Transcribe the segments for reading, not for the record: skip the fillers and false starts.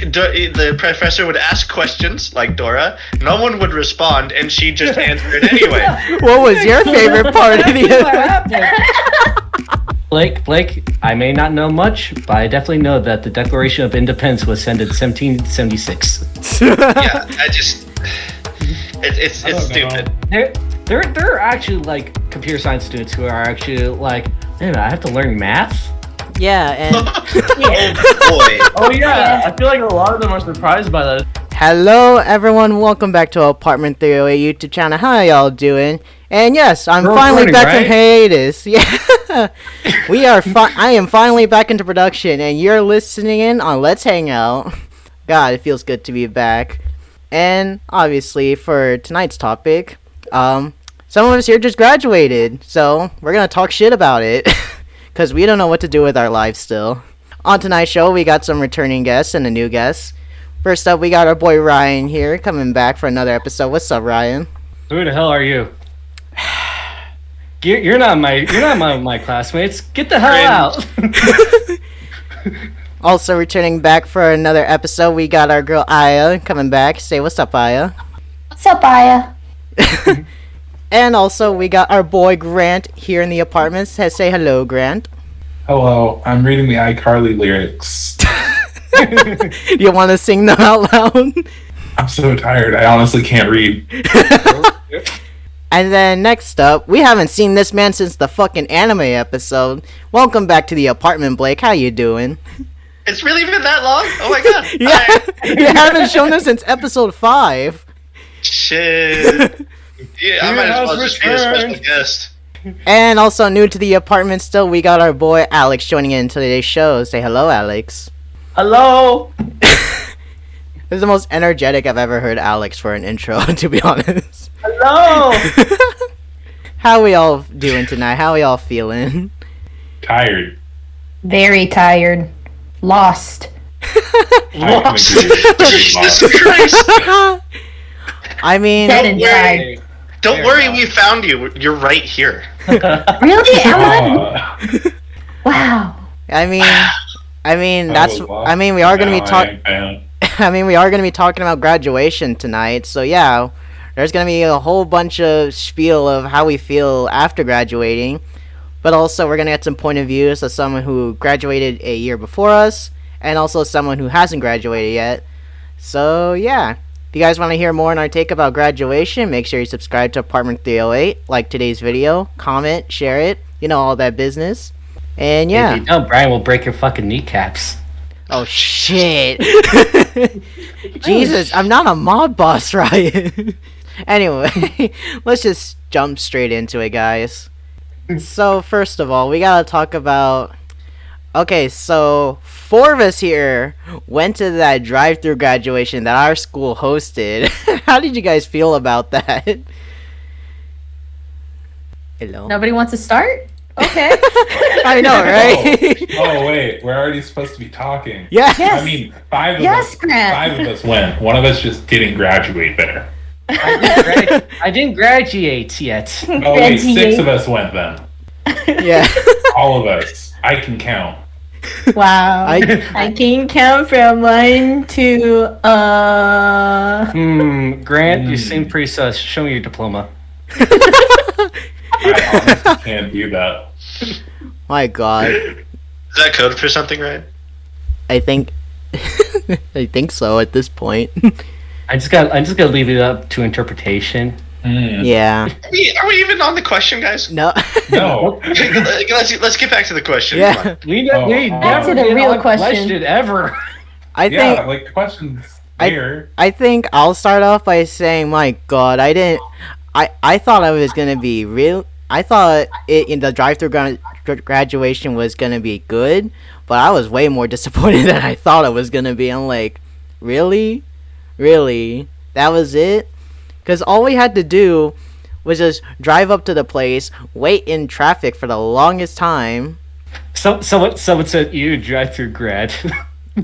the professor would ask questions like Dora. No one would respond, and she just answered anyway. What was your favorite part of the Blake, I may not know much, but I definitely know that the Declaration of Independence was sent in 1776. Yeah, it's stupid. There are actually like computer science students who are actually like, man, I have to learn math. Yeah, and Oh boy. Oh yeah, I feel like a lot of them are surprised by that. hello everyone, welcome back to Apartment 308 YouTube channel. How are y'all doing? And yes, I'm We're finally recording, back right? from hiatus. Yeah, I am finally back into production, and you're listening in on Let's Hangout. God, it feels good to be back. And obviously, for tonight's topic, some of us here just graduated, so we're gonna talk shit about it, because we don't know what to do with our lives still. On tonight's show, we got some returning guests and a new guest. First up, we got our boy Ryan here, coming back for another episode. What's up, Ryan? Who the hell are you? You're not my classmates. Get the hell out. Also returning back for another episode, we got our girl Aya coming back. Say what's up, Aya. What's up, Aya? And also we got our boy Grant here in the apartment. Say hello, Grant. Hello, I'm reading the iCarly lyrics. You want to sing them out loud? I'm so tired, I honestly can't read. And then next up, we haven't seen this man since the fucking anime episode. Welcome back to the apartment, Blake. How you doing? It's really been that long? Oh my god. Yeah, Hi. you haven't shown us since episode 5. Shit. Yeah, I might as well just be a special guest. And also new to the apartment still, we got our boy Alex joining in today's show. Say hello, Alex. Hello. This is the most energetic I've ever heard Alex for an intro, to be honest. Hello. How we all doing tonight? How we all feeling? Tired. Very tired. Lost. Lost. I can agree. Very Jesus lost. Christ. I mean, Dead Don't inside. worry. Don't worry, we found you. You're right here. Really? Am I? Wow. I mean, I that's. was lost, I mean, we are gonna be now I talking. am found. I mean, we are gonna be talking about graduation tonight. So yeah, there's gonna be a whole bunch of spiel of how we feel after graduating, but also we're gonna get some point of views of someone who graduated a year before us, and also someone who hasn't graduated yet. So yeah. If you guys want to hear more on our take about graduation, make sure you subscribe to Apartment 308, like today's video, comment, share it, you know, all that business. And yeah. If you don't, Brian will break your fucking kneecaps. Oh shit. Jesus, I'm not a mob boss, Ryan. Anyway, let's just jump straight into it, guys. So first of all, we gotta talk about... Okay, so 4 of us here went to that drive-through graduation that our school hosted. How did you guys feel about that? Hello? Nobody wants to start? Okay. I know, right? Oh wait, we're already supposed to be talking. Yeah. Yes. I mean, 5 of Yes, us. Grant. 5 of us went. One of us just didn't graduate there. I didn't graduate yet. Oh wait, 6 of us went then. Yeah. All of us. I can count. Wow. I can count from 1 to Grant, you seem pretty sus. Show me your diploma. I honestly can't do that. My god. Is that code for something, right? I think... I think so at this point. I just gotta leave it up to interpretation. Yeah. Are we even on the question, guys? No. No. Let's get back to the question. Yeah. Come on. We Oh, Back to never the get real on question. ever. I think... Yeah, like the question's there. I think I'll start off by saying, my god, I thought I was gonna be real. I thought in the drive-through graduation was gonna be good, but I was way more disappointed than I thought it was gonna be. I'm like, really? That was it? Because all we had to do was just drive up to the place, wait in traffic for the longest time. Someone said you drive through grad.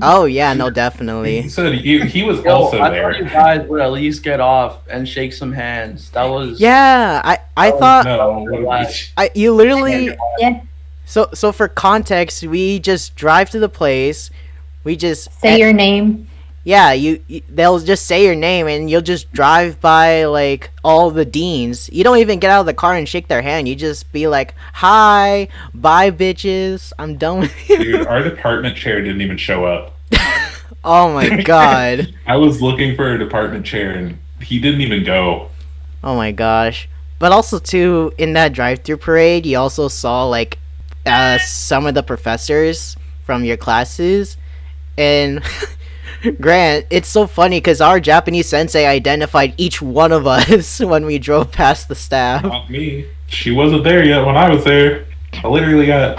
Oh yeah, no, definitely. He said he was Yo, also I there. thought you guys would at least get off and shake some hands. That was Yeah, I thought No, what did we- you literally. Yeah. So for context, we just drive to the place. We just Say your name. Yeah, they'll just say your name and you'll just drive by like all the deans. You don't even get out of the car and shake their hand. You just be like, "Hi, bye, bitches. I'm done with you." Dude, our department chair didn't even show up. Oh my god. I was looking for a department chair and he didn't even go. Oh my gosh. But also too, in that drive-through parade, you also saw like some of the professors from your classes, and Grant, it's so funny because our Japanese sensei identified each one of us when we drove past the staff. Not me. She wasn't there yet when I was there. I literally got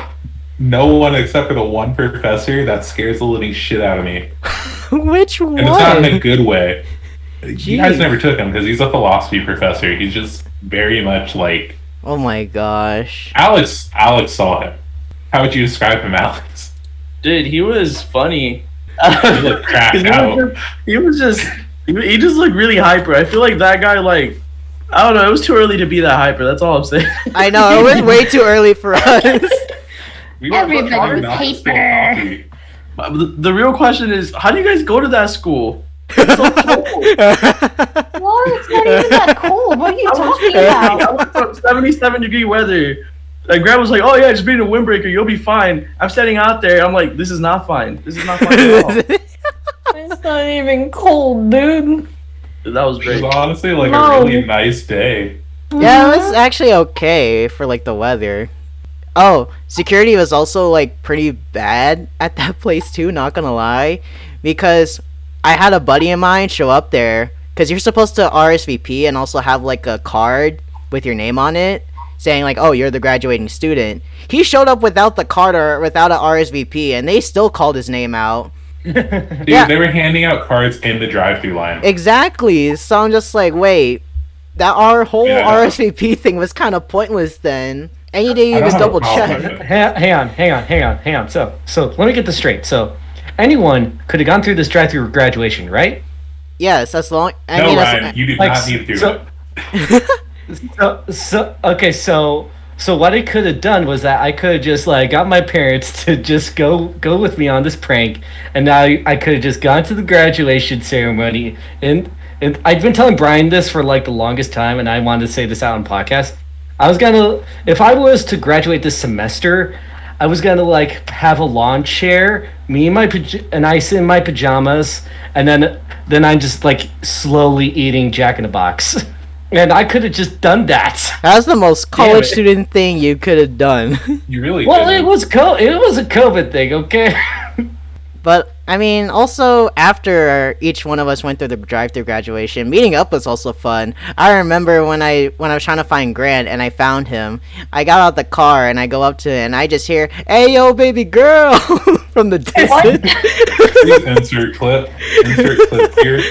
no one except for the one professor that scares the living shit out of me. Which one? And it's not in a good way. Jeez. You guys never took him because he's a philosophy professor. He's just very much like... Oh my gosh. Alex saw him. How would you describe him, Alex? Dude, he was funny. He looked cracked out. He just looked really hyper. I feel like that guy, like, I don't know, it was too early to be that hyper. That's all I'm saying. I know, it was way too early for us. We were Everybody talking was about the still hyper. coffee. The real question is, how do you guys go to that school? It's so cold. Well, it's not even that cold. What are you talking I about? was 77-degree weather. Like, Grant was like, "Oh yeah, just be in a windbreaker, you'll be fine." I'm standing out there. I'm like, "This is not fine. This is not fine at all." It's not even cold, dude. That was It great. was honestly like No. a really nice day. Yeah, it was actually okay for like the weather. Oh, security was also like pretty bad at that place too, not gonna lie. Because I had a buddy of mine show up there, because you're supposed to RSVP and also have like a card with your name on it, saying like, "Oh, you're the graduating student." He showed up without the card or without a RSVP, and they still called his name out. Dude, Yeah. they were handing out cards in the drive-thru line. Exactly. So I'm just like, wait, that our whole Yeah. RSVP thing was kind of pointless then, and you didn't I don't even have a double problem check. with it. Hang on. So let me get this straight. So anyone could have gone through this drive-through graduation, right? Yes, as long. I No, mean, Ryan, you did like, not need to do so- it. So what I could have done was that I could have just like got my parents to just go with me on this prank, and now I could have just gone to the graduation ceremony. And I've been telling Brian this for like the longest time, and I wanted to say this out on podcast. I was gonna, if I was to graduate this semester, I was gonna like have a lawn chair, me in my and I sit in my pajamas, and then I'm just like slowly eating Jack in the Box. And I could have just done that. that was the most college it. student thing you could have done. You really Well, didn't. it was a COVID thing, okay? But I mean, also after each one of us went through the drive-through graduation, meeting up was also fun. I remember when I was trying to find Grant and I found him. I got out the car and I go up to him and I just hear, "Hey, yo, baby girl," from the distance. Please insert clip. Insert clip here.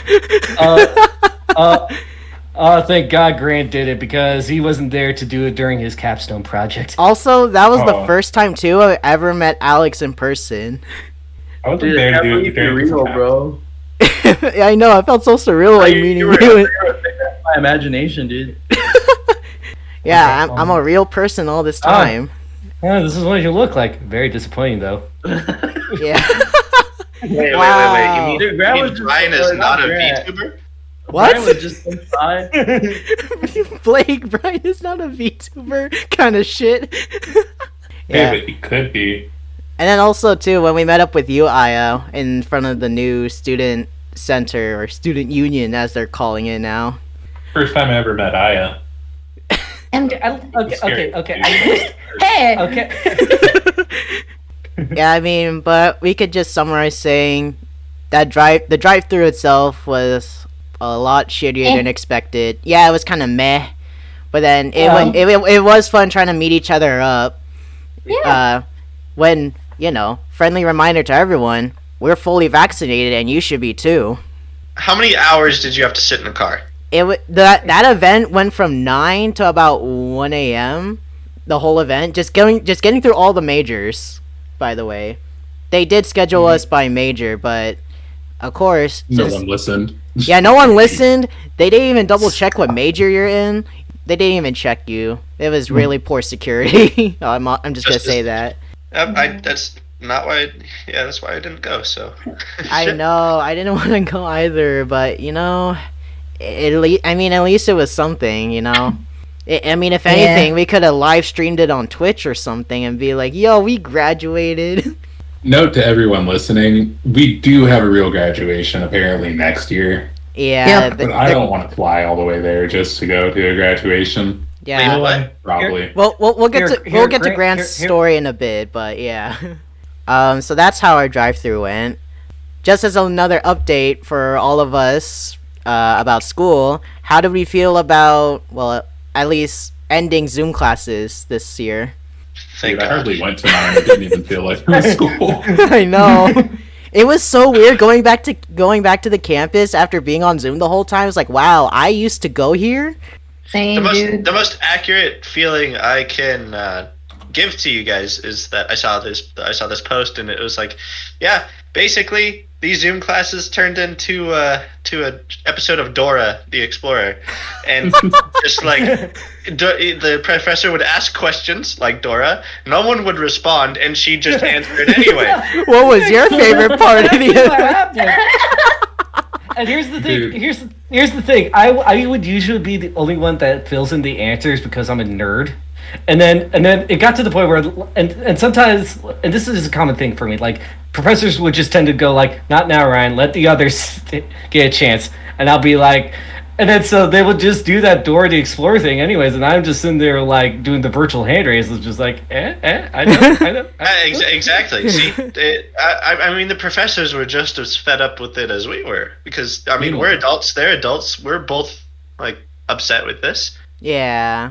Thank God Grant did it because he wasn't there to do it during his capstone project. Also, that was the Oh. first time too I ever met Alex in person. I wasn't Dude, there I to do can't it believe you're during real, bro. I know, I felt so surreal like meeting You were you. a thing of my imagination, dude. Yeah, I'm a real person all this time. Yeah, this is what you look like. Very disappointing, though. Yeah. Wait. Wow. You mean, Dude, Grant was just Brian is like, not a Grant. VTuber? What? Brian was just inside. Blake, Brian is not a VTuber kind of shit. Yeah, but he could be. And then also too, when we met up with you, Aya, in front of the new student center or student union, as they're calling it now. First time I ever met Aya. Okay. Hey, Okay. Yeah, I mean, but we could just summarize saying that the drive-through itself was a lot shittier than expected. Yeah, it was kind of meh, but then it was fun trying to meet each other up. Yeah. When friendly reminder to everyone, we're fully vaccinated and you should be too. How many hours did you have to sit in a car? That event went from 9 to about 1 a.m. The whole event, just getting through all the majors. By the way, they did schedule us by major, but of course, No one listened. yeah, no one listened. They didn't even double check what major you're in. They didn't even check you. It was really poor security. I'm just gonna say that. not why. Yeah, that's why I didn't go. So. I Shit. know, I didn't want to go either, but at least it was something, I mean, if anything, we could have live streamed it on Twitch or something and be like, "Yo, we graduated." Note to everyone listening: we do have a real graduation apparently next year, Yeah, Yep. but I don't want to fly all the way there just to go to a graduation. yeah. Wait, what? Probably. Well, we'll get Here- to here, we'll get to Grant- Grant's here- story in a bit, but yeah. So that's how our drive-through went. Just as another update for all of us about school, how did we feel about, well, at least ending Zoom classes this year? Thank Dude, I God. hardly went to mine. It didn't even feel like it was school. I know. It was so weird going back to the campus after being on Zoom the whole time. It's like, wow, I used to go here. Same, dude. The most accurate feeling I can give to you guys is that I saw this post, and it was like, yeah, basically these Zoom classes turned into to an episode of Dora the Explorer, and just like the professor would ask questions like Dora, no one would respond, and she just answered anyway. What was your favorite part of What the? happened? And here's the thing. Dude. Here's the thing. I would usually be the only one that fills in the answers because I'm a nerd. And then it got to the point where and sometimes, and this is a common thing for me, like professors would just tend to go like, not now, Ryan, let the others get a chance. And I'll be like, and then so they would just do that Dora the Explorer thing anyways, and I'm just sitting there like doing the virtual hand raise, just like, I know. Exactly. See, I mean, the professors were just as fed up with it as we were, because I mean, we're adults, they're adults, we're both like upset with this. Yeah,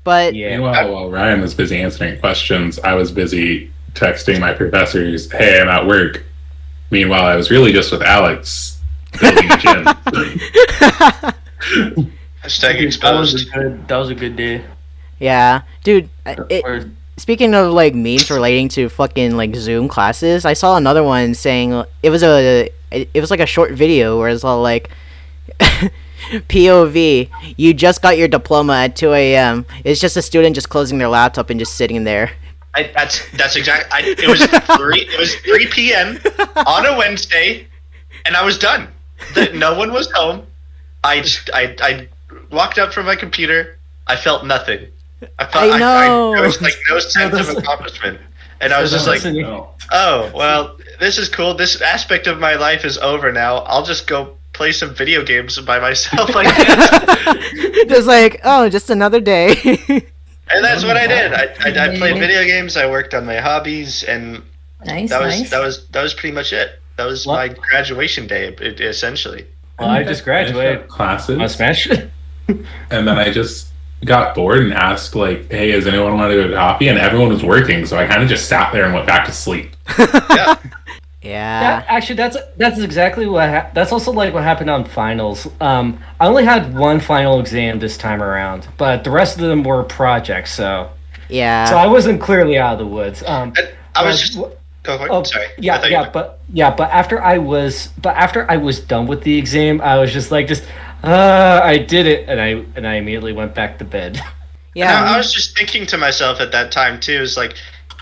but Yeah. Meanwhile, while Ryan was busy answering questions, I was busy texting my professors, "Hey, I'm at work." Meanwhile, I was really just with Alex building a gym. Hashtag exposed. That was a good day. yeah, dude. Or- Speaking of like memes relating to fucking like Zoom classes, I saw another one saying it was like a short video where it's all like POV, you just got your diploma at 2 a.m. It's just a student just closing their laptop and just sitting there. That's exactly. It was 3 p.m. on a Wednesday, and I was done. No one was home. I walked up from my computer. I felt nothing. I know. There was like no sense of accomplishment, and I was just like, No. oh well, this is cool. This aspect of my life is over now. I'll just go play some video games by myself, I guess. Just like, oh, just another day. And that's what I did. I played video games. I worked on my hobbies, and Nice, that was nice. that was pretty much it. That was What? my graduation day, essentially. Well, I just graduated. Classes. On Smash. And then I just got bored and asked, like, "Hey, does anyone want to go to coffee?" And everyone was working, so I kind of just sat there and went back to sleep. Yeah. Yeah. Actually, that's exactly what that's also like what happened on finals. I only had one final exam this time around, but the rest of them were projects. So Yeah. I wasn't clearly out of the woods. I was just but- go for it. Oh, Sorry. I yeah, thought yeah, but after I was done with the exam, I was just like, I did it, and I immediately went back to bed. yeah. I was just thinking to myself at that time too. Is like,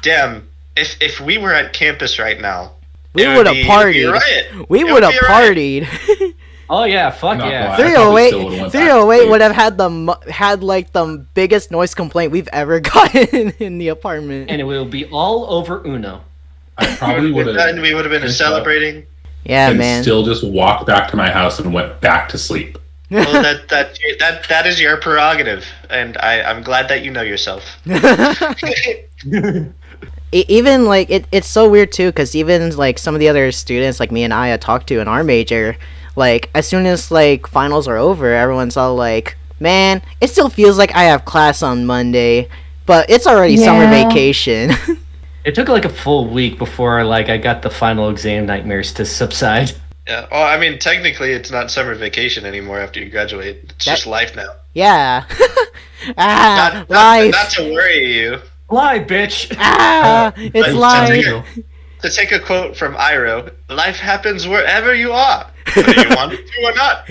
damn, if we were at campus right now, we it would have be a partied. riot. We It would have be a riot. partied. Oh yeah, fuck Not yeah. gonna lie. I probably still would've went back to 308 sleep. would have had like the biggest noise complaint we've ever gotten in the apartment. And it will be all over Uno. I probably would have And we would have been Just, uh, celebrating. Yeah, and man. still just walked back to my house and went back to sleep. Well, that is your prerogative, and I'm glad that you know yourself. Even like it's so weird too, because even like some of the other students like me and Aya talked to in our major, like as soon as like finals are over, everyone's all like, man, it still feels like I have class on Monday, but it's already summer Yeah. vacation. It took like a full week before like I got the final exam nightmares to subside. Yeah. Well, I mean, technically, it's not summer vacation anymore after you graduate. It's just life now. Yeah. Not, Life. not to worry you. Lie, bitch. It's But life. To take a quote from Iroh, life happens wherever you are, whether you want it to or not.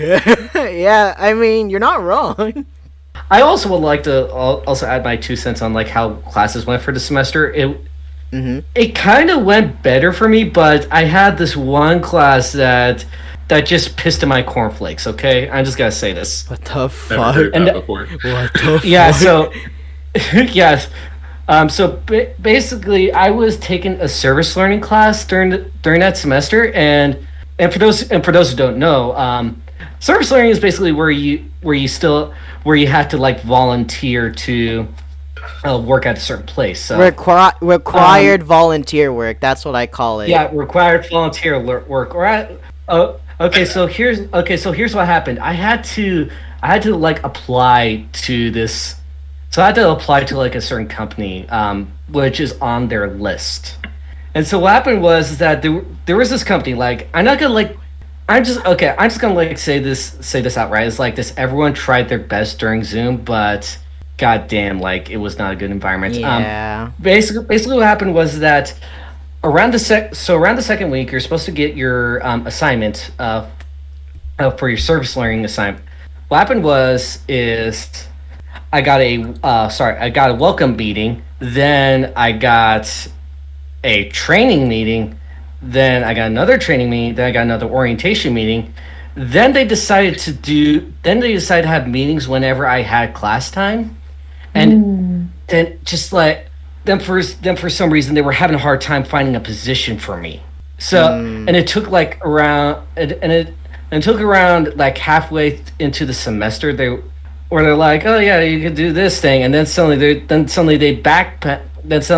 Yeah, I mean, you're not wrong. I also would like to also add my 2 cents on like how classes went for the semester. it kind of went better for me, but I had this one class that just pissed in my cornflakes. Okay, I just gotta say this. What the Never fuck? heard And- that before. What the Yeah, fuck? so yes. So basically, I was taking a service learning class during that semester, and for those who don't know, service learning is basically where you had to like volunteer to work at a certain place. So Required volunteer work. That's what I call it. yeah, required volunteer work. Okay, so here's what happened. I had to like apply to this. So I had to apply to like a certain company, which is on their list. And so what happened was that there was this company. Like I'm just gonna like say this outright. It's like this. Everyone tried their best during Zoom, but goddamn, like it was not a good environment. Yeah. Basically, what happened was that around the second week, you're supposed to get your assignment for your service learning assignment. What happened is I got a welcome meeting, then I got a training meeting, then I got another training meeting, then I got another orientation meeting. Then they decided to have meetings whenever I had class time, and then for some reason they were having a hard time finding a position for me. So and it took like around like halfway into the semester they're like, oh yeah, you could do this thing, and then suddenly they backpedal. It's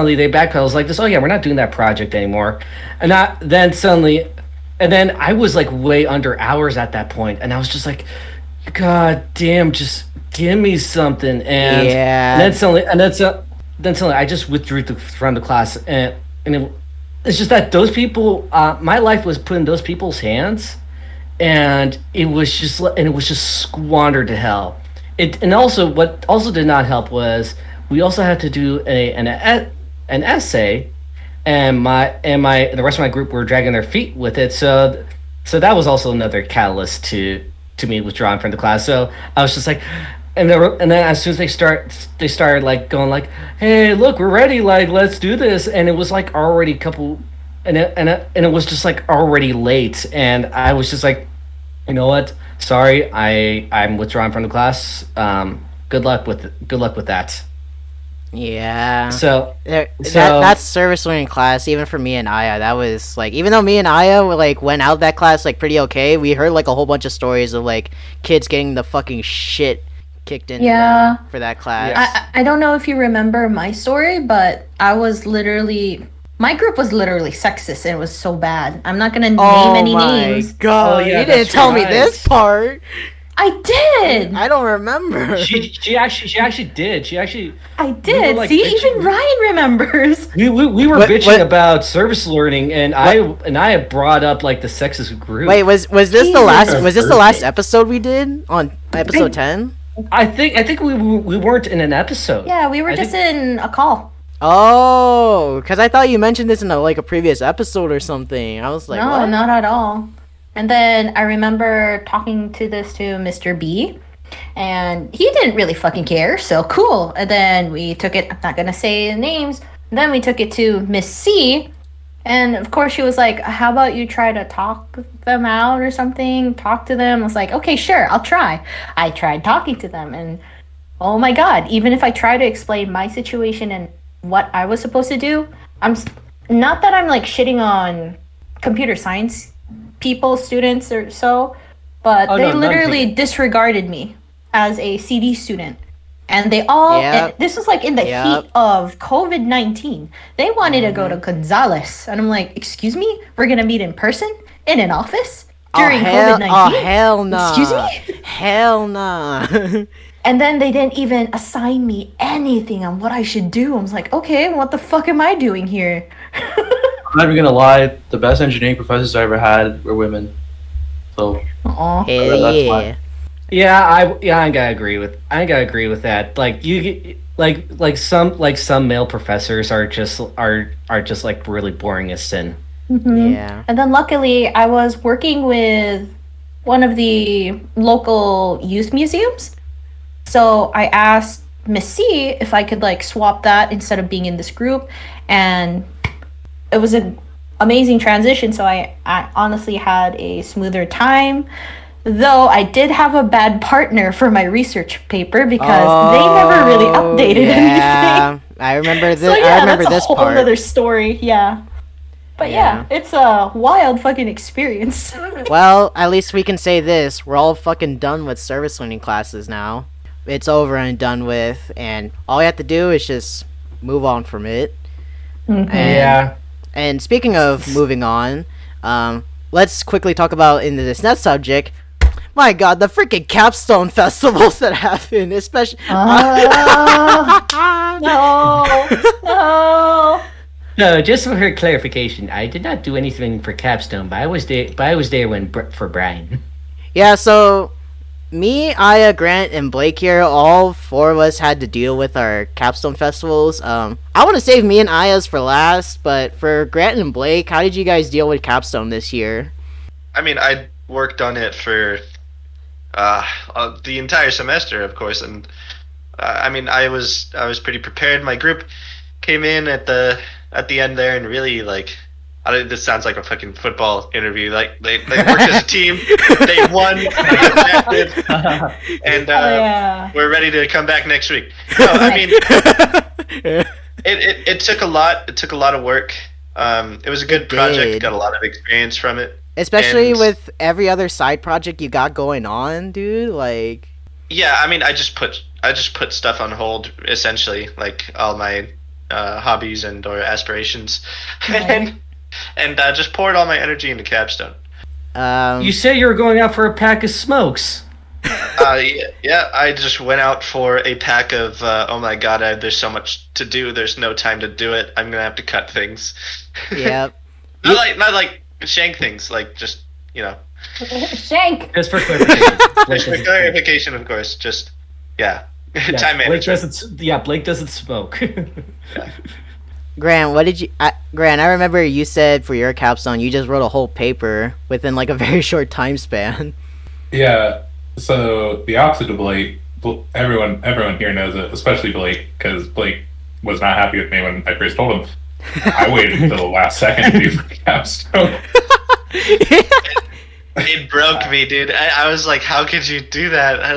like this. Oh yeah, we're not doing that project anymore, and then I was like way under hours at that point, and I was just like, God damn, just give me something. And then suddenly I just withdrew from the class, and it's just that those people, my life was put in those people's hands, and it was just squandered to hell. And also what also did not help was we also had to do an essay, and the rest of my group were dragging their feet with it. So that was also another catalyst to me withdrawing from the class. So I was just like, and then as soon as they started like going like, hey, look, we're ready, like let's do this, and it was like already a couple, and it was just like already late, and I was just like, you know what? Sorry, I'm withdrawing from the class. Good luck with that. Yeah. So that's service learning class. Even for me and Aya, that was like, even though me and Aya like went out that class like pretty okay, we heard like a whole bunch of stories of like kids getting the fucking shit kicked in for that class. I don't know if you remember my story, but my group was literally sexist, and it was so bad. I'm not gonna name any names. Oh my god! Oh, yeah, you didn't tell me this part. I did. I don't remember. She actually did. I did. Like, see, even Ryan remembers. We were bitching about service learning, and I had brought up like the sexist group. Wait, was this the Jesus. last? Was this the last episode we did on episode 10? I think we weren't in an episode. Yeah, we were just in a call. Oh, because I thought you mentioned this in a previous episode or something. I was like, No, what? not at all. And then I remember talking to Mr. B, and he didn't really fucking care, so cool. And then we took it, I'm not gonna say names, then we took it to Miss C, and of course she was like, how about you try to talk them out or something, talk to them. I was like, okay, sure, I'll try. I tried talking to them, and oh my god, even if I try to explain my situation and what I was supposed to do, not that I'm like shitting on computer science students or so, but they literally disregarded me as a CD student, and they all and this was like in the heat of COVID-19. They wanted to go to Gonzales, and I'm like, excuse me, we're gonna meet in person in an office during COVID-19? Oh hell no! Excuse me? Hell no! And then they didn't even assign me anything on what I should do. I was like, okay, what the fuck am I doing here? I'm not even gonna lie, the best engineering professors I ever had were women. So Aw. Hell that's yeah! why. Yeah, I gotta agree with that. Like you, like some male professors are just like really boring as sin. Mhm. Yeah. And then luckily, I was working with one of the local youth museums. So I asked Miss C if I could like swap that instead of being in this group, and it was an amazing transition. So I honestly had a smoother time. Though I did have a bad partner for my research paper because they never really updated anything. I remember this. So yeah, I remember that's this a whole part. other story. Yeah. But yeah, it's a wild fucking experience. Well, at least we can say this: we're all fucking done with service learning classes now. It's over and done with, and all we have to do is just move on from it. And speaking of moving on, let's quickly talk about in this next subject. My God, the freaking capstone festivals that happen, especially. No. No, just for her clarification, I did not do anything for capstone, but I was there when for Brian. Yeah, so me, Aya, Grant, and Blake here, all four of us had to deal with our capstone festivals. I want to save me and Aya's for last, but for Grant and Blake, how did you guys deal with capstone this year? I mean, I worked on it for the entire semester, of course, and I mean, I was pretty prepared. My group came in at the end there and really this sounds like a fucking football interview. Like they worked as a team, they won, they adapted, and we're ready to come back next week. No, I mean, it took a lot. It took a lot of work. It was a good project. Got a lot of experience from it. Especially with every other side project you got going on, dude. Like, yeah, I mean, I just put stuff on hold, essentially, like all my hobbies and or aspirations, and just poured all my energy into capstone. You said you were going out for a pack of smokes. Yeah, I just went out for a pack of. Oh my God, there's so much to do. There's no time to do it. I'm gonna have to cut things. Yep. not like shank things, like just Shank. Just for clarification. Just for clarification, of course. Just time management. Blake doesn't smoke. Grant, what did you? Grant, I remember you said for your capstone you just wrote a whole paper within like a very short time span. Yeah. So the opposite of Blake, everyone here knows it, especially Blake, because Blake was not happy with me when I first told him. I waited until the last second to do the capstone. It broke me, dude. I was like, how could you do that? I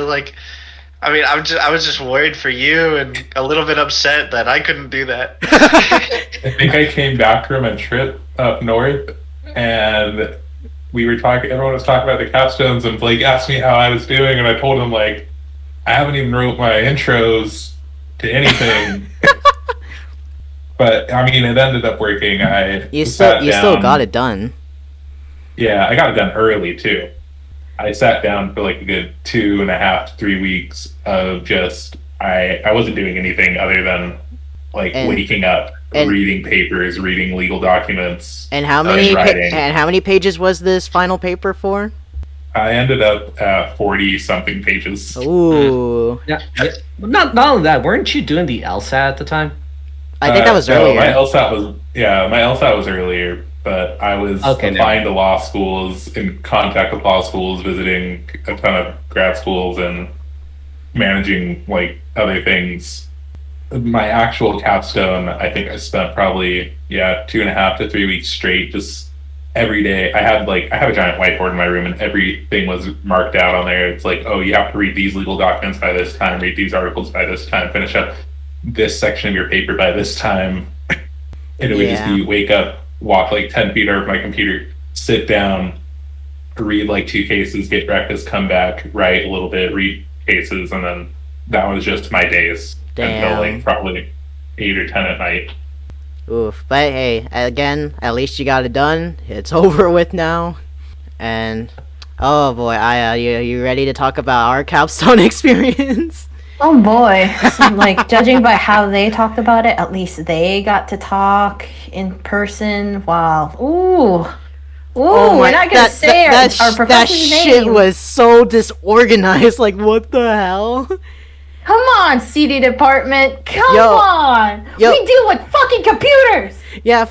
was just worried for you and a little bit upset that I couldn't do that. I think I came back from a trip up north, and we were talking. Everyone was talking about the capstones, and Blake asked me how I was doing, and I told him I haven't even wrote my intros to anything. But I mean, it ended up working. You still got it done. Yeah, I got it done early too. I sat down for like a good 2.5 to 3 weeks of just I wasn't doing anything other than waking up, reading papers, reading legal documents. And how many pages was this final paper for? I ended up at 40 something pages. Ooh. Yeah. Not only that, weren't you doing the LSAT at the time? I think that was earlier. My LSAT was earlier, but I was applying to law schools, in contact with law schools, visiting a ton of grad schools, and managing other things. My actual capstone, I think I spent probably 2.5 to 3 weeks straight, just every day. I have a giant whiteboard in my room, and everything was marked out on there. It's like, oh, you have to read these legal documents by this time, read these articles by this time, finish up this section of your paper by this time. And it would just be wake up, walk 10 feet over my computer, sit down, read 2 cases, get breakfast, come back, write a little bit, read cases, and then that was just my days. Damn. Until probably 8 or 10 at night. Oof. But hey, again, at least you got it done. It's over with now. And oh boy, you ready to talk about our capstone experience? Oh boy. So, judging by how they talked about it, at least they got to talk in person. Wow. Ooh. We're not gonna say our professor's name. Shit was so disorganized. What the hell? Come on, CD department. Come on. We deal with fucking computers. Yeah,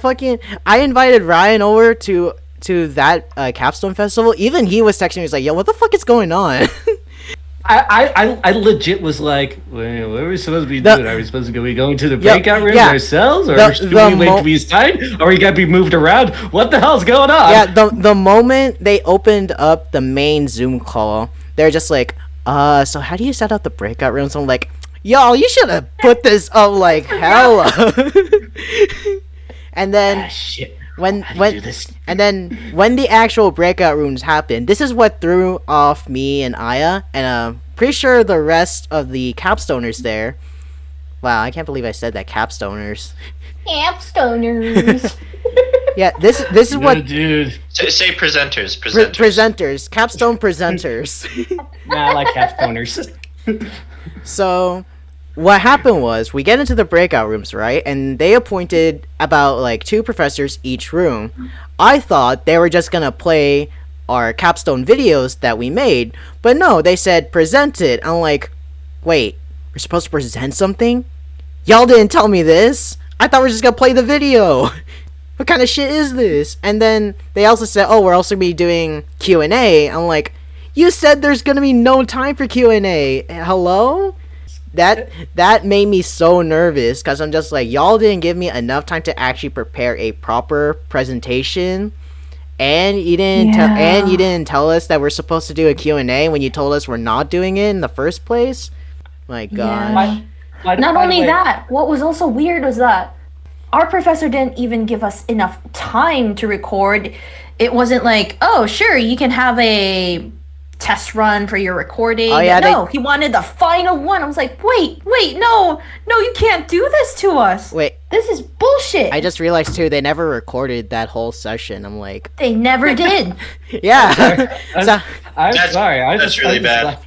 I invited Ryan over to that capstone festival. Even he was texting me. He's like, yo, what the fuck is going on? I legit was like, wait, what are we supposed to be doing? Are we supposed to be going to the breakout rooms ourselves, or should we wait to be assigned, or we gotta be moved around? What the hell's going on? Yeah, the moment they opened up the main Zoom call, they're just like, so how do you set up the breakout rooms? I'm like, y'all, you should have put this up like hella. And then shit. when then when the actual breakout rooms happened, this is what threw off me and Aya, and pretty sure the rest of the capstoners there. Wow, I can't believe I said that, capstoners. Capstoners. Yeah, this is what, dude. Say presenters. presenters, capstone presenters. Nah, I like capstoners. So what happened was, we get into the breakout rooms, right? And they appointed about like 2 professors each room. I thought they were just gonna play our capstone videos that we made, but no, they said present it. I'm like, wait, we're supposed to present something? Y'all didn't tell me this. I thought we were just gonna play the video. What kind of shit is this? And then they also said, oh, we're also gonna be doing Q&A. I'm like, you said there's gonna be no time for Q&A. Hello? That made me so nervous, because I'm just like, y'all didn't give me enough time to actually prepare a proper presentation, and you didn't tell us that we're supposed to do a Q&A when you told us we're not doing it in the first place. My gosh. Yeah. Not only that, what was also weird was that our professor didn't even give us enough time to record. It wasn't like, oh, sure, you can have a test run for your recording. Oh, yeah, no, he wanted the final one. I was like, wait, no, you can't do this to us. Wait. This is bullshit. I just realized, too, they never recorded that whole session. I'm like... They never did. Yeah. I'm sorry. That's really bad.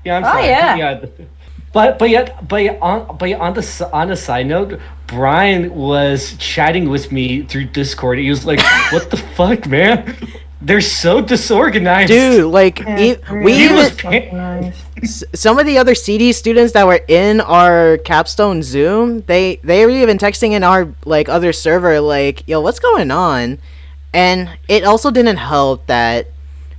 Yeah, I'm sorry. Oh, yeah. But on the side note, Brian was chatting with me through Discord. He was like, "What the fuck, man? They're so disorganized, dude." Like, some of the other CD students that were in our capstone Zoom, they were even texting in our like other server, like, "Yo, what's going on?" And it also didn't help that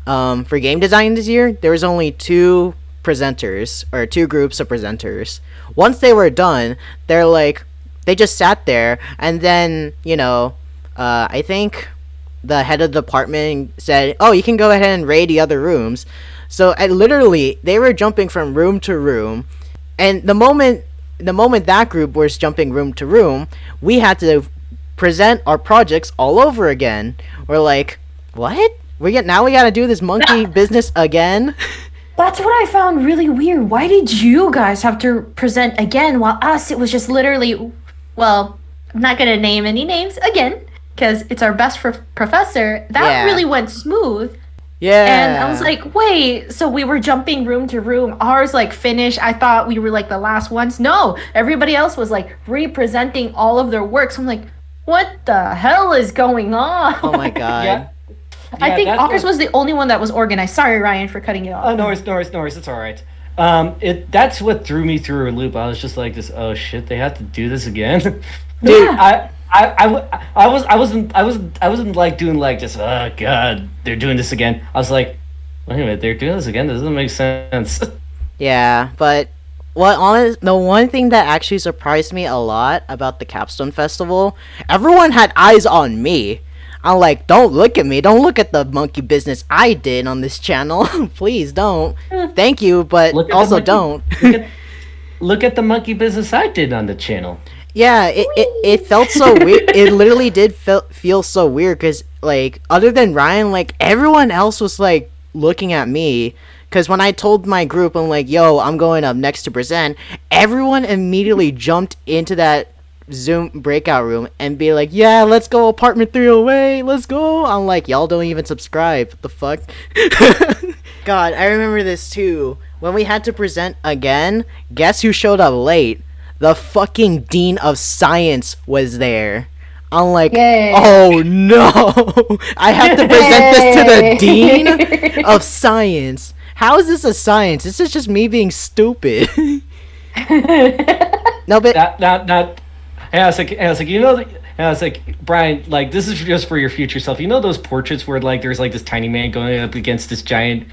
for game design this year, there was only 2 presenters, or 2 groups of presenters. Once they were done, they just sat there, and then I think the head of the department said, oh, you can go ahead and raid the other rooms. So literally they were jumping from room to room, and the moment that group was jumping room to room, we had to present our projects all over again. We're like, what? Now we gotta do this monkey business again? That's what I found really weird. Why did you guys have to present again, while us, it was just literally, well, I'm not going to name any names again, because it's our best professor. That really went smooth. Yeah. And I was like, wait, so we were jumping room to room. Ours, finished. I thought we were, the last ones. No, everybody else was, representing all of their work. So I'm like, what the hell is going on? Oh, my God. Yeah. I think ours was the only one that was organized. Sorry, Ryan, for cutting you off. Oh, no worries. It's all right. That's what threw me through a loop. I was just like, oh shit, they have to do this again. Dude, I wasn't like doing like just, oh god, they're doing this again. I was like, wait a minute, they're doing this again? This doesn't make sense. Yeah, but the one thing that actually surprised me a lot about the Capstone Festival, everyone had eyes on me. I'm like, don't look at me. Don't look at the monkey business I did on this channel. Please don't. Thank you, but also don't. Look at the monkey business I did on the channel. Yeah, it felt so weird. It literally did feel so weird, because, other than Ryan, everyone else was, looking at me. Because when I told my group, I'm like, yo, I'm going up next to present, everyone immediately jumped into that Zoom breakout room and be like, yeah, let's go apartment 308, let's go. I'm like, y'all don't even subscribe. What the fuck? God, I remember this too. When we had to present again, guess who showed up late? The fucking Dean of Science was there. I'm like, yay. Oh no, I have to present this to the Dean of Science. How is this a science? This is just me being stupid. No, but Yeah, I was like, And I was like, Brian, like this is just for your future self. You know those portraits where like there's like this tiny man going up against this giant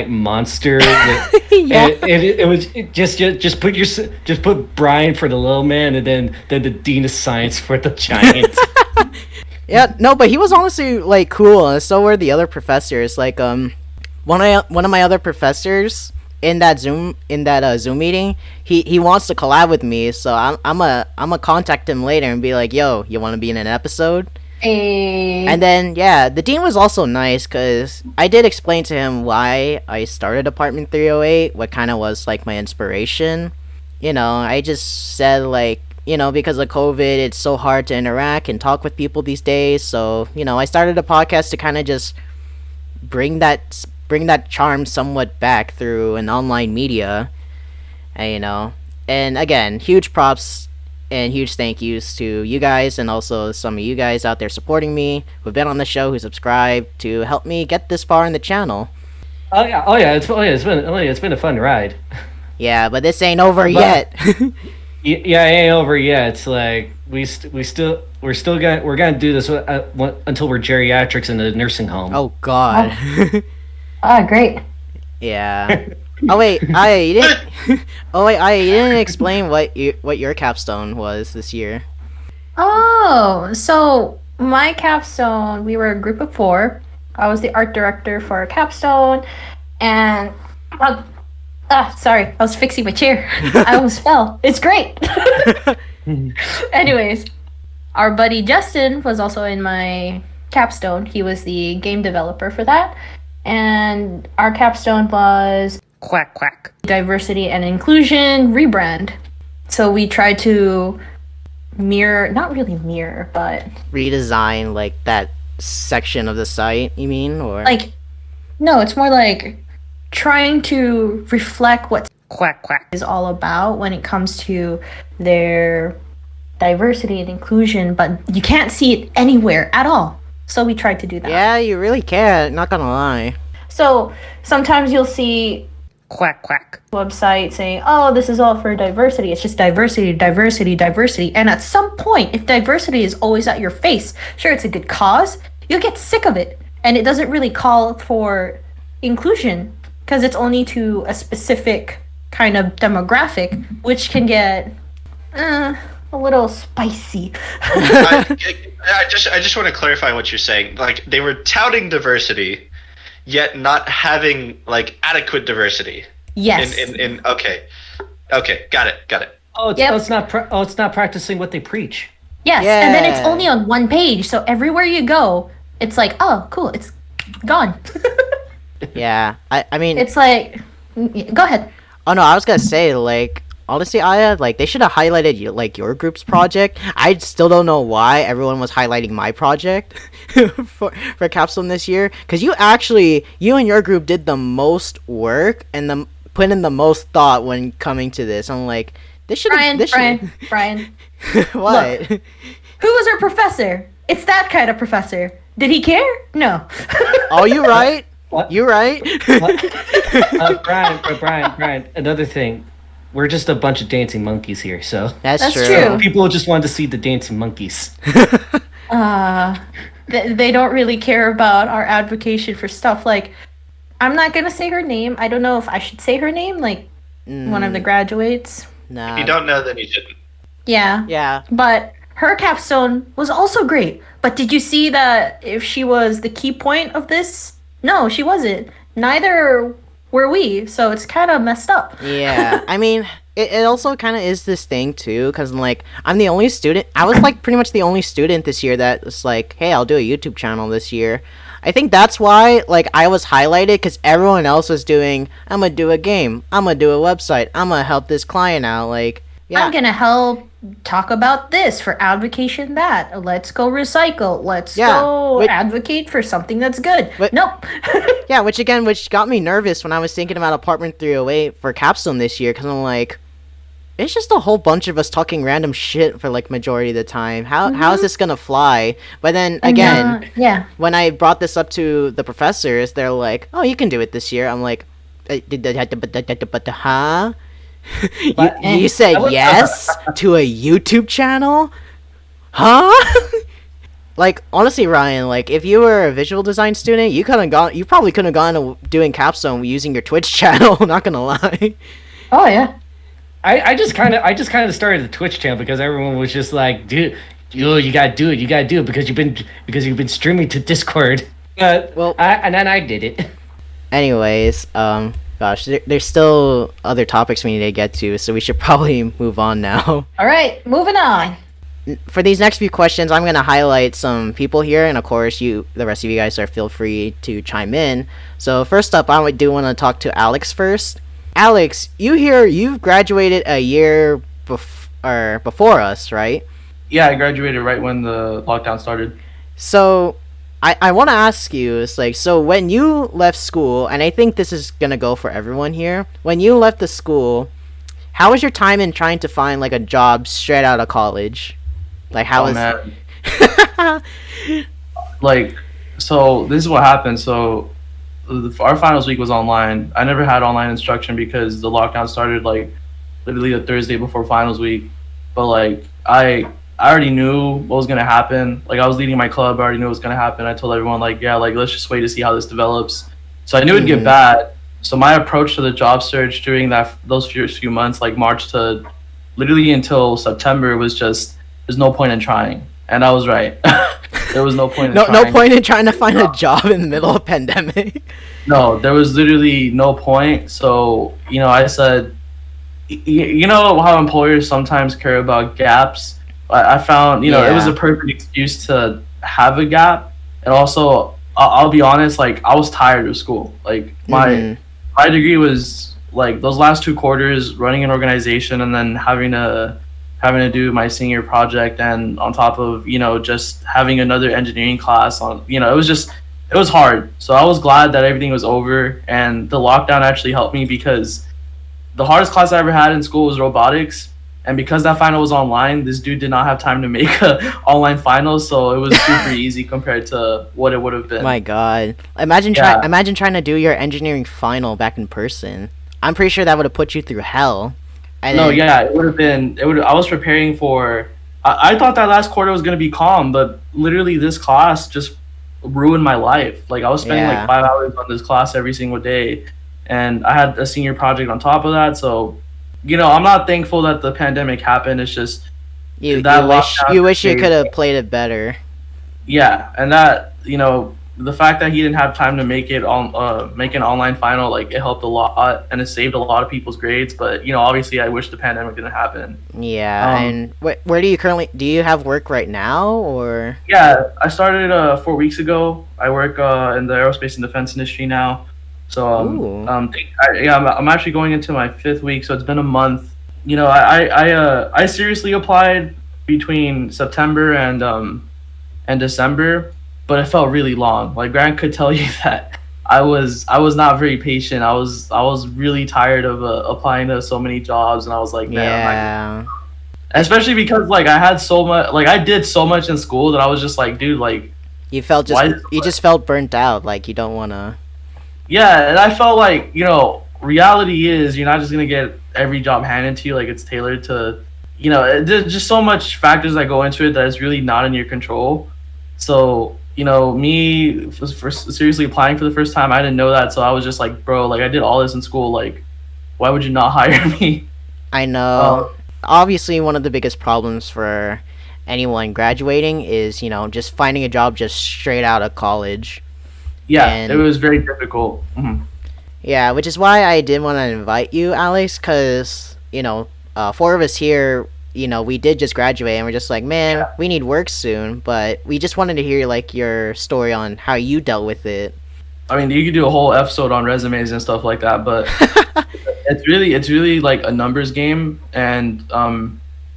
monster. Yeah. It was just put Brian for the little man, and then the dean of science for the giant. Yeah, no, but he was honestly like cool, and so were the other professors. Like one of my other professors in that Zoom meeting, he wants to collab with me, so I'm a contact him later and be like, yo, you want to be in an episode? And then yeah, the dean was also nice because I did explain to him why I started Apartment 308, what kind of was like my inspiration. You know, I just said like, you know, because of COVID, it's so hard to interact and talk with people these days. So, you know, I started a podcast to kind of just bring that charm somewhat back through an online media. And, you know, and again, huge props and huge thank yous to you guys and also some of you guys out there supporting me who've been on the show, who subscribed to help me get this far in the channel. It's been a fun ride. Yeah, but this ain't over yet. Yeah, it ain't over yet. It's like we're gonna do this until we're geriatrics in a nursing home. Oh God. Great. Yeah. Oh wait, you didn't explain what your capstone was this year. Oh, so my capstone, we were a group of 4. I was the art director for our capstone, and sorry, I was fixing my chair. I almost fell. It's great. Anyways, our buddy Justin was also in my capstone. He was the game developer for that. And our capstone was Quack quack. diversity and inclusion rebrand. So we tried to not really mirror, but redesign like that section of the site, you mean? Or like, no, it's more like trying to reflect what Quack quack is all about when it comes to their diversity and inclusion, but you can't see it anywhere at all. So we tried to do that. Yeah, you really can't, not gonna lie. So sometimes you'll see quack quack website saying, oh, this is all for diversity. It's just diversity, diversity, diversity. And at some point, if diversity is always at your face, sure, it's a good cause, you'll get sick of it. And it doesn't really call for inclusion because it's only to a specific kind of demographic, which can get a little spicy. I just want to clarify what you're saying. Like, they were touting diversity, yet not having like adequate diversity. Yes. Okay, got it. It's not practicing what they preach. Yes, Yeah. And then it's only on one page, so everywhere you go, it's like, oh, cool, it's gone. Yeah, I mean, It's like, go ahead. oh no, I was gonna say, like, honestly, Aya, like, they should have highlighted your group's project. I still don't know why everyone was highlighting my project for Capstone this year, because you and your group did the most work and put in the most thought when coming to this. I'm like, this should Brian. What? Look, who was our professor? It's that kind of professor. Did he care? No. Oh, you right? What? You right? Brian, another thing. We're just a bunch of dancing monkeys here, so That's true. true. people just wanted to see the dancing monkeys. They don't really care about our advocacy for stuff. Like, I'm not gonna say her name. I don't know if I should say her name. Like, one of the graduates. Nah. If you don't know, then you shouldn't. Yeah. Yeah. But her capstone was also great. But did you see that if she was the key point of this? No, she wasn't. Neither were we. So it's kind of messed up. Yeah, I mean, it also kind of is this thing too, because like, I'm the only student. I was like pretty much the only student this year that was like, hey, I'll do a YouTube channel this year. I think that's why like I was highlighted, because everyone else was doing, I'm gonna do a game, I'm gonna do a website, I'm gonna help this client out. Like, yeah, I'm gonna help talk about this for advocacy that. Let's go recycle. Let's go advocate for something that's good. Nope. yeah, which got me nervous when I was thinking about Apartment 308 for Capstone this year, because I'm like, it's just a whole bunch of us talking random shit for like majority of the time. How is this gonna fly? But then again, when I brought this up to the professors, they're like, oh, you can do it this year. I'm like, huh? You said yes to a YouTube channel? Huh? Like, honestly, Ryan, like, if you were a visual design student, you probably couldn't have gone to doing capstone using your Twitch channel, not gonna lie. Oh yeah. I just kind of started the Twitch channel because everyone was just like, dude, you gotta do it because you've been streaming to Discord. And then I did it. Anyways, gosh, there's still other topics we need to get to, so we should probably move on now. All right, moving on. For these next few questions, I'm going to highlight some people here, and of course, the rest of you guys feel free to chime in. So first up, I do want to talk to Alex first. Alex, you've graduated a year before us, right? Yeah, I graduated right when the lockdown started. So I want to ask you, it's like, so when you left school, and I think this is going to go for everyone here, when you left the school, how was your time in trying to find like a job straight out of college? Like, how was... Man. Like, so this is what happened. So our finals week was online. I never had online instruction because the lockdown started like literally the Thursday before finals week. But like I already knew what was gonna happen. Like, I was leading my club, I already knew what was gonna happen. I told everyone like, yeah, like, let's just wait to see how this develops. So I knew it'd get bad. So my approach to the job search during those first few months, like March to literally until September, was just, there's no point in trying. And I was right. There was no point in trying. No point in trying to find a job in the middle of pandemic. No, there was literally no point. So, I said, you know how employers sometimes care about gaps? I found, it was a perfect excuse to have a gap. And also, I'll be honest, like, I was tired of school. Like, my degree was, like, those last 2 quarters, running an organization and then having to do my senior project, and on top of, just having another engineering class on, it was hard. So I was glad that everything was over, and the lockdown actually helped me because the hardest class I ever had in school was robotics. And because that final was online, this dude did not have time to make a online final, so it was super easy compared to what it would have been. My God, imagine trying to do your engineering final back in person. I'm pretty sure that would have put you through hell. It would have been. I was preparing for. I thought that last quarter was gonna be calm, but literally this class just ruined my life. Like, I was spending like 5 hours on this class every single day, and I had a senior project on top of that. So, I'm not thankful that the pandemic happened. It's just you wish you could have played it better. Yeah, and that, the fact that he didn't have time to make an online final, like, it helped a lot, and it saved a lot of people's grades. But obviously, I wish the pandemic didn't happen. Yeah, and where do you have work right now, or? Yeah, I started 4 weeks ago. I work in the aerospace and defense industry now. So I'm actually going into my 5th week, so it's been a month. I seriously applied between September and December, but it felt really long. Like, Grant could tell you that I was not very patient. I was really tired of applying to so many jobs, and I was like, man, especially because, like, I had so much, like, I did so much in school that I was just like, dude, like, you just felt burnt out, like you don't want to. Yeah, and I felt like, reality is you're not just gonna get every job handed to you. Like, it's tailored to, there's just so much factors that go into it that is really not in your control. So, me for seriously applying for the first time, I didn't know that. So I was just like, bro, like, I did all this in school. Like, why would you not hire me? I know. Obviously, one of the biggest problems for anyone graduating is, just finding a job just straight out of college. Yeah, it was very difficult. Mm-hmm. Yeah, which is why I did want to invite you, Alex, because, 4 of us here, we did just graduate, and we're just like, man, we need work soon, but we just wanted to hear, like, your story on how you dealt with it. I mean, you could do a whole episode on resumes and stuff like that, but it's really like a numbers game, and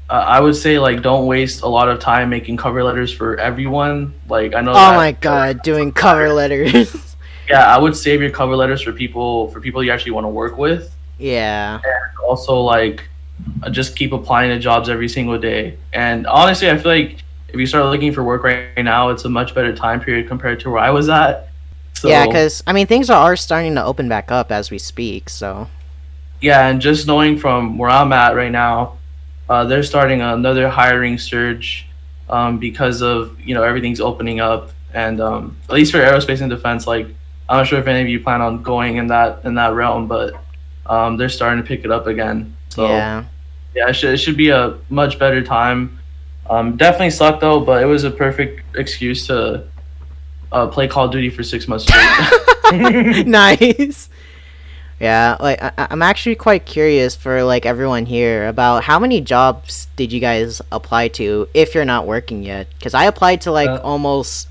I would say, like, don't waste a lot of time making cover letters for everyone. Like, I know. Oh my God, doing cover letters. Yeah, I would save your cover letters for people you actually want to work with. Yeah. And also, like, just keep applying to jobs every single day. And honestly, I feel like if you start looking for work right now, it's a much better time period compared to where I was at. So, yeah, because, I mean, things are starting to open back up as we speak, so. Yeah, and just knowing from where I'm at right now, they're starting another hiring surge, because of everything's opening up, and at least for aerospace and defense, like I'm not sure if any of you plan on going in that realm, but they're starting to pick it up again. So yeah, it should be a much better time. Definitely sucked though, but it was a perfect excuse to play Call of Duty for 6 months straight. Nice. Yeah, like I'm actually quite curious for like everyone here about how many jobs did you guys apply to if you're not working yet? Because I applied to like almost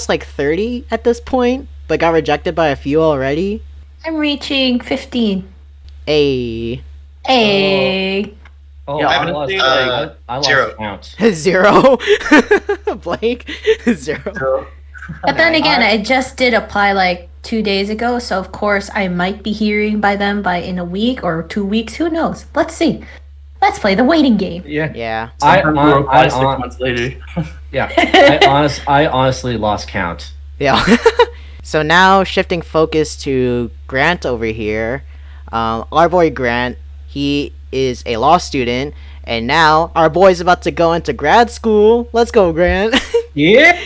like 30 at this point, but got rejected by a few already. I'm reaching 15. Hey. Oh, yeah, I lost 0. count. 0. Blank. 0. But then again, I just did apply like 2 days ago, so of course I might be hearing by them in a week or 2 weeks. Who knows? Let's see. Let's play the waiting game. Yeah. Sometimes we'll apply 6 months later. Yeah. I honestly lost count. Yeah. So now shifting focus to Grant over here. Our boy Grant, he is a law student, and now our boy's about to go into grad school. Let's go, Grant. Yeah.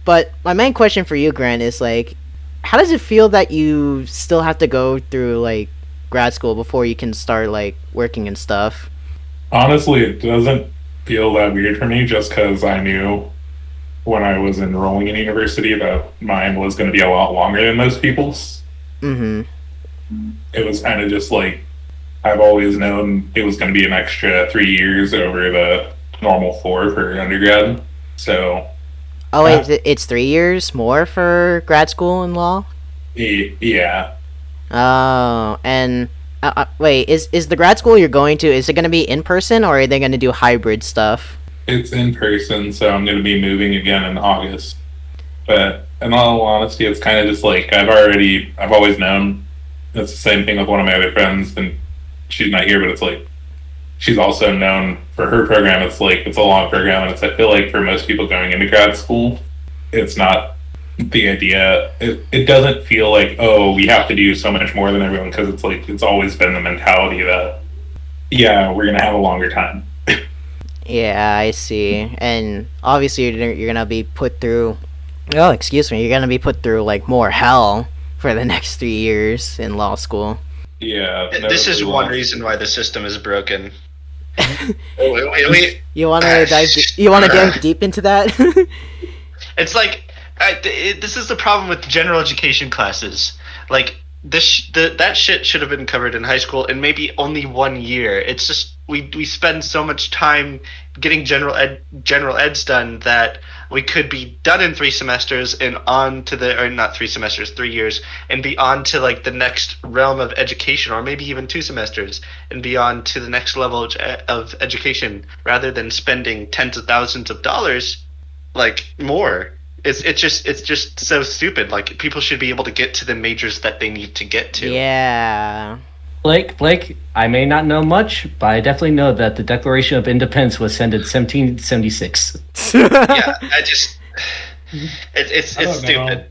But my main question for you, Grant, is like, how does it feel that you still have to go through like grad school before you can start like working and stuff? Honestly, it doesn't feel that weird for me, just because I knew when I was enrolling in university that mine was going to be a lot longer than most people's. Mm-hmm. It was kind of just like, I've always known it was going to be an extra 3 years over the normal 4 for undergrad. So. Oh wait, it's 3 years more for grad school in law? Yeah. Oh, and wait, is the grad school you're going to, is it going to be in person or are they going to do hybrid stuff? It's in person, so I'm going to be moving again in August. But in all honesty, it's kind of just like I've always known. It's the same thing with one of my other friends, and she's not here, but it's like she's also known for her program. It's like it's a long program, and I feel like for most people going into grad school, it's not the idea. It doesn't feel like, oh, we have to do so much more than everyone, because it's like it's always been the mentality that we're gonna have a longer time. Yeah, I see. And obviously you're gonna be put through. Oh, excuse me. You're gonna be put through like more hell for the next 3 years in law school. Yeah. This is one reason why the system is broken. You want to dive? You want to get deep into that? It's like this is the problem with general education classes. Like that shit should have been covered in high school in maybe only 1 year. It's just we spend so much time getting general eds done that we could be done in 3 semesters and on to not 3 semesters, 3 years, and be on to like the next realm of education, or maybe even 2 semesters and be on to the next level of education, rather than spending tens of thousands of dollars, like more. It's just so stupid. Like people should be able to get to the majors that they need to get to. Yeah. Blake, I may not know much, but I definitely know that the Declaration of Independence was sent in 1776. Yeah, it's stupid.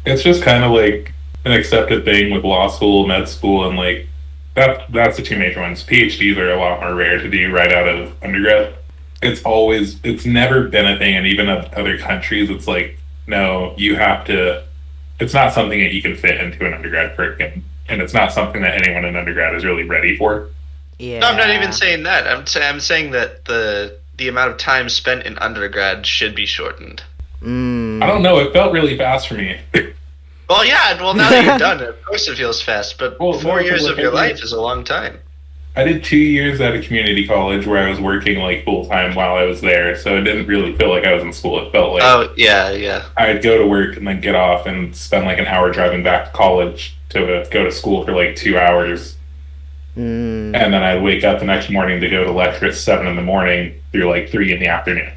It's just kind of like an accepted thing with law school, med school, and like that's the 2 major ones. PhDs are a lot more rare to do right out of undergrad. It's never been a thing, and even in other countries, it's like, no, you have to. It's not something that you can fit into an undergrad curriculum. And it's not something that anyone in undergrad is really ready for. Yeah. No, I'm not even saying that. I'm saying that the amount of time spent in undergrad should be shortened. I don't know. It felt really fast for me. Well, yeah. Well, now that you're done, of course it feels fast. But 4 years of your life is a long time. I did 2 years at a community college where I was working like full time while I was there, so it didn't really feel like I was in school. It felt like I'd go to work and then get off and spend like an hour driving back to college to go to school for like 2 hours, and then I'd wake up the next morning to go to lecture at 7 in the morning through like 3 in the afternoon.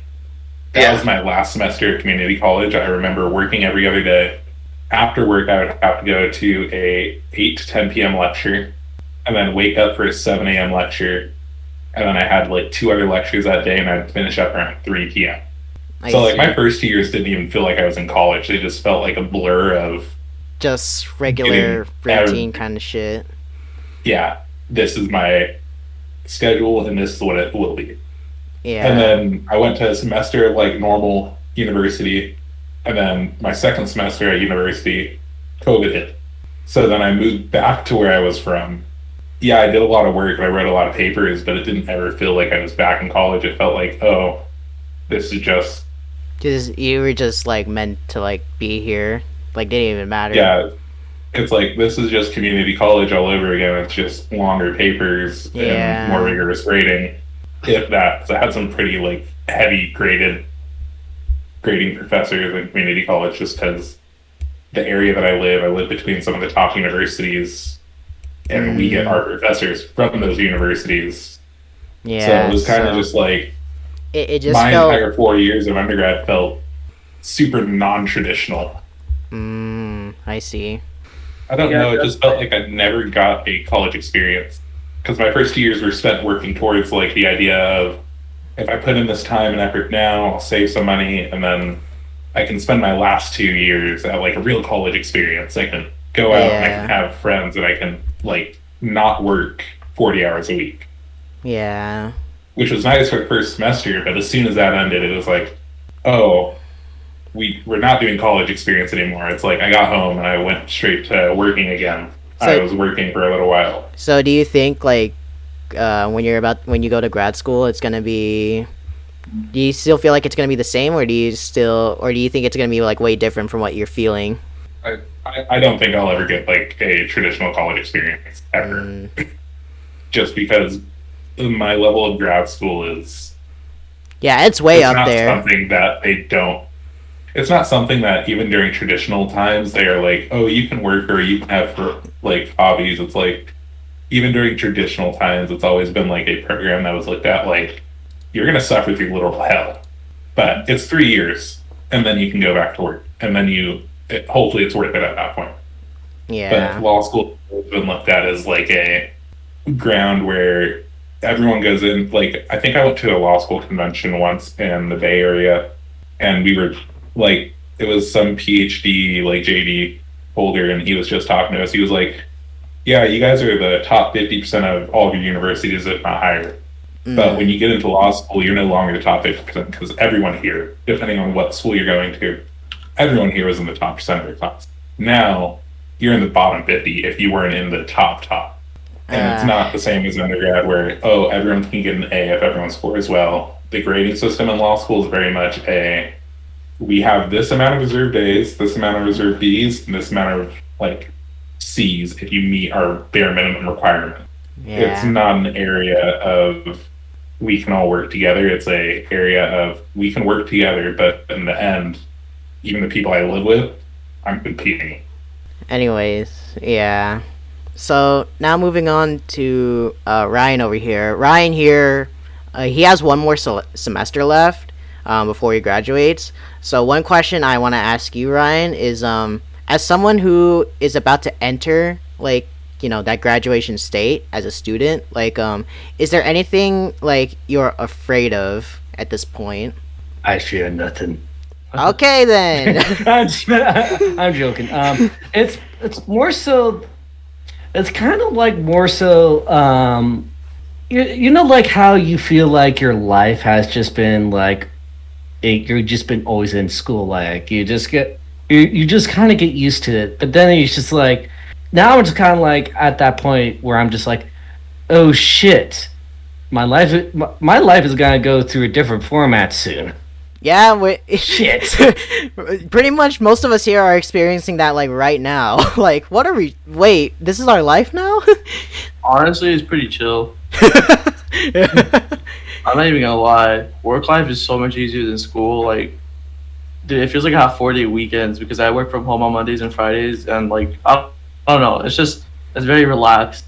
That was my last semester at community college. I remember working every other day. After work, I would have to go to a 8 to 10 p.m. lecture, and then wake up for a 7 a.m. lecture, and then I had like 2 other lectures that day, and I'd finish up around 3 p.m. So like my first 2 years didn't even feel like I was in college. They just felt like a blur of just regular routine kind of shit. Yeah, this is my schedule and this is what it will be. Yeah. And then I went to a semester of like normal university, and then my second semester at university, COVID hit. So then I moved back to where I was from. Yeah, I did a lot of work and I wrote a lot of papers, but it didn't ever feel like I was back in college. It felt like, oh, this is just... Because you were just, like, meant to, like, be here. Like, didn't even matter. Yeah, it's like, this is just community college all over again. It's just longer papers and more rigorous grading. If that. So I had some pretty, like, heavy grading professors in community college just because the area that I live between some of the top universities, and we get our professors from those universities. Yeah. So it was kind of just like, it just my felt... entire 4 years of undergrad felt super non-traditional. I see. I don't know, it just felt like I never got a college experience. Because my first 2 years were spent working towards like the idea of, if I put in this time and effort now, I'll save some money, and then I can spend my last 2 years at like a real college experience. I can go out and I can have friends, and I can like not work 40 hours a week. Yeah. Which was nice for the first semester, but as soon as that ended, it was like, oh, we're not doing college experience anymore. It's like I got home and I went straight to working again. So, I was working for a little while. So do you think like when you go to grad school, it's gonna be... Do you still feel like it's gonna be the same, or do you think it's gonna be like way different from what you're feeling? I don't think I'll ever get like a traditional college experience ever. Just because my level of grad school is... Yeah, it's way up there. Something that they don't... It's not something that even during traditional times they are like, oh, you can work or you can have for like hobbies. It's like, even during traditional times, it's always been like a program that was looked at like, you're going to suffer through literal hell, but it's 3 years and then you can go back to work, and then hopefully it's worth it at that point. Yeah. But law school has been looked at as like a ground where everyone goes in. Like, I think I went to a law school convention once in the Bay Area, and we were like, it was some PhD, like JD holder, and he was just talking to us. He was like, yeah, you guys are the top 50% of all of your universities, if not higher. But when you get into law school, you're no longer the top 50%, because everyone here, depending on what school you're going to, everyone here was in the top percent of their class. Now, you're in the bottom 50 if you weren't in the top. And it's not the same as undergrad where, oh, everyone can get an A if everyone scores well. The grading system in law school is very much we have this amount of reserved A's, this amount of reserved B's, and this amount of like C's if you meet our bare minimum requirement. Yeah. It's not an area of we can all work together. It's a area of we can work together, but in the end, even the people I live with, I'm competing. Anyways, yeah. So now moving on to Ryan over here. Ryan here, he has one more semester left before he graduates. So one question I want to ask you, Ryan, is as someone who is about to enter, like, you know, that graduation state as a student, like, is there anything like you're afraid of at this point? I fear nothing. Okay then. I'm joking. It's more so. It's kind of like more so. You know, like how you feel like your life has just been like, you've just been always in school. Like you just kind of get used to it, but then it's just like, now I'm just kind of like at that point where I'm just like, oh shit, my life is gonna go through a different format soon. Yeah, shit. Pretty much most of us here are experiencing that like right now. Like, what are we? Wait, this is our life now? Honestly, it's pretty chill. I'm not even gonna lie. Work life is so much easier than school. Like, dude, it feels like I have 4-day weekends because I work from home on Mondays and Fridays, and like I don't know. It's very relaxed.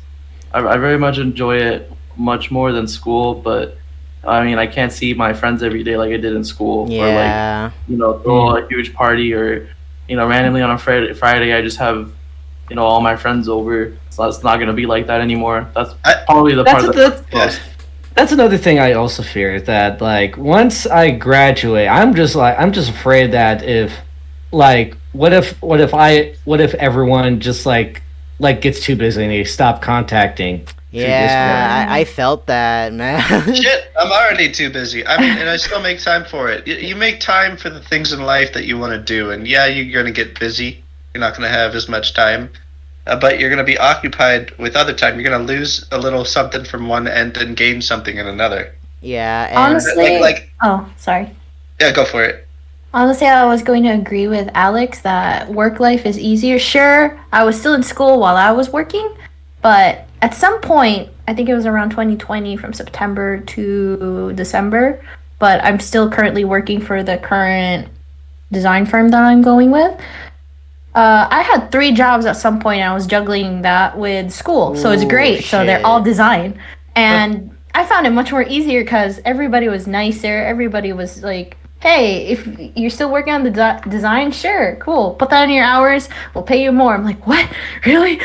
I very much enjoy it much more than school, but I mean, I can't see my friends every day like I did in school. Yeah. Or like, you know, throw a huge party, or, you know, randomly on a Friday I just have, you know, all my friends over. So it's not gonna be like that anymore. That's probably the part that's another thing I also fear, is that like once I graduate, I'm just afraid that if like what if everyone just like gets too busy and they stop contacting. Yeah, I felt that, man. Shit, I'm already too busy. I mean, and I still make time for it. You make time for the things in life that you want to do, and yeah, you're gonna get busy. You're not gonna have as much time, but you're gonna be occupied with other time. You're gonna lose a little something from one end and gain something in another. Yeah, and honestly, like oh, sorry. Yeah, go for it. Honestly, I was going to agree with Alex that work life is easier. Sure, I was still in school while I was working, but at some point, I think it was around 2020 from September to December, but I'm still currently working for the current design firm that I'm going with. I had 3 jobs at some point, and I was juggling that with school, so it's great. Shit. So they're all design, and I found it much more easier because everybody was nicer. Everybody was like, hey, if you're still working on the design, sure, cool. Put that in your hours. We'll pay you more. I'm like, what? Really?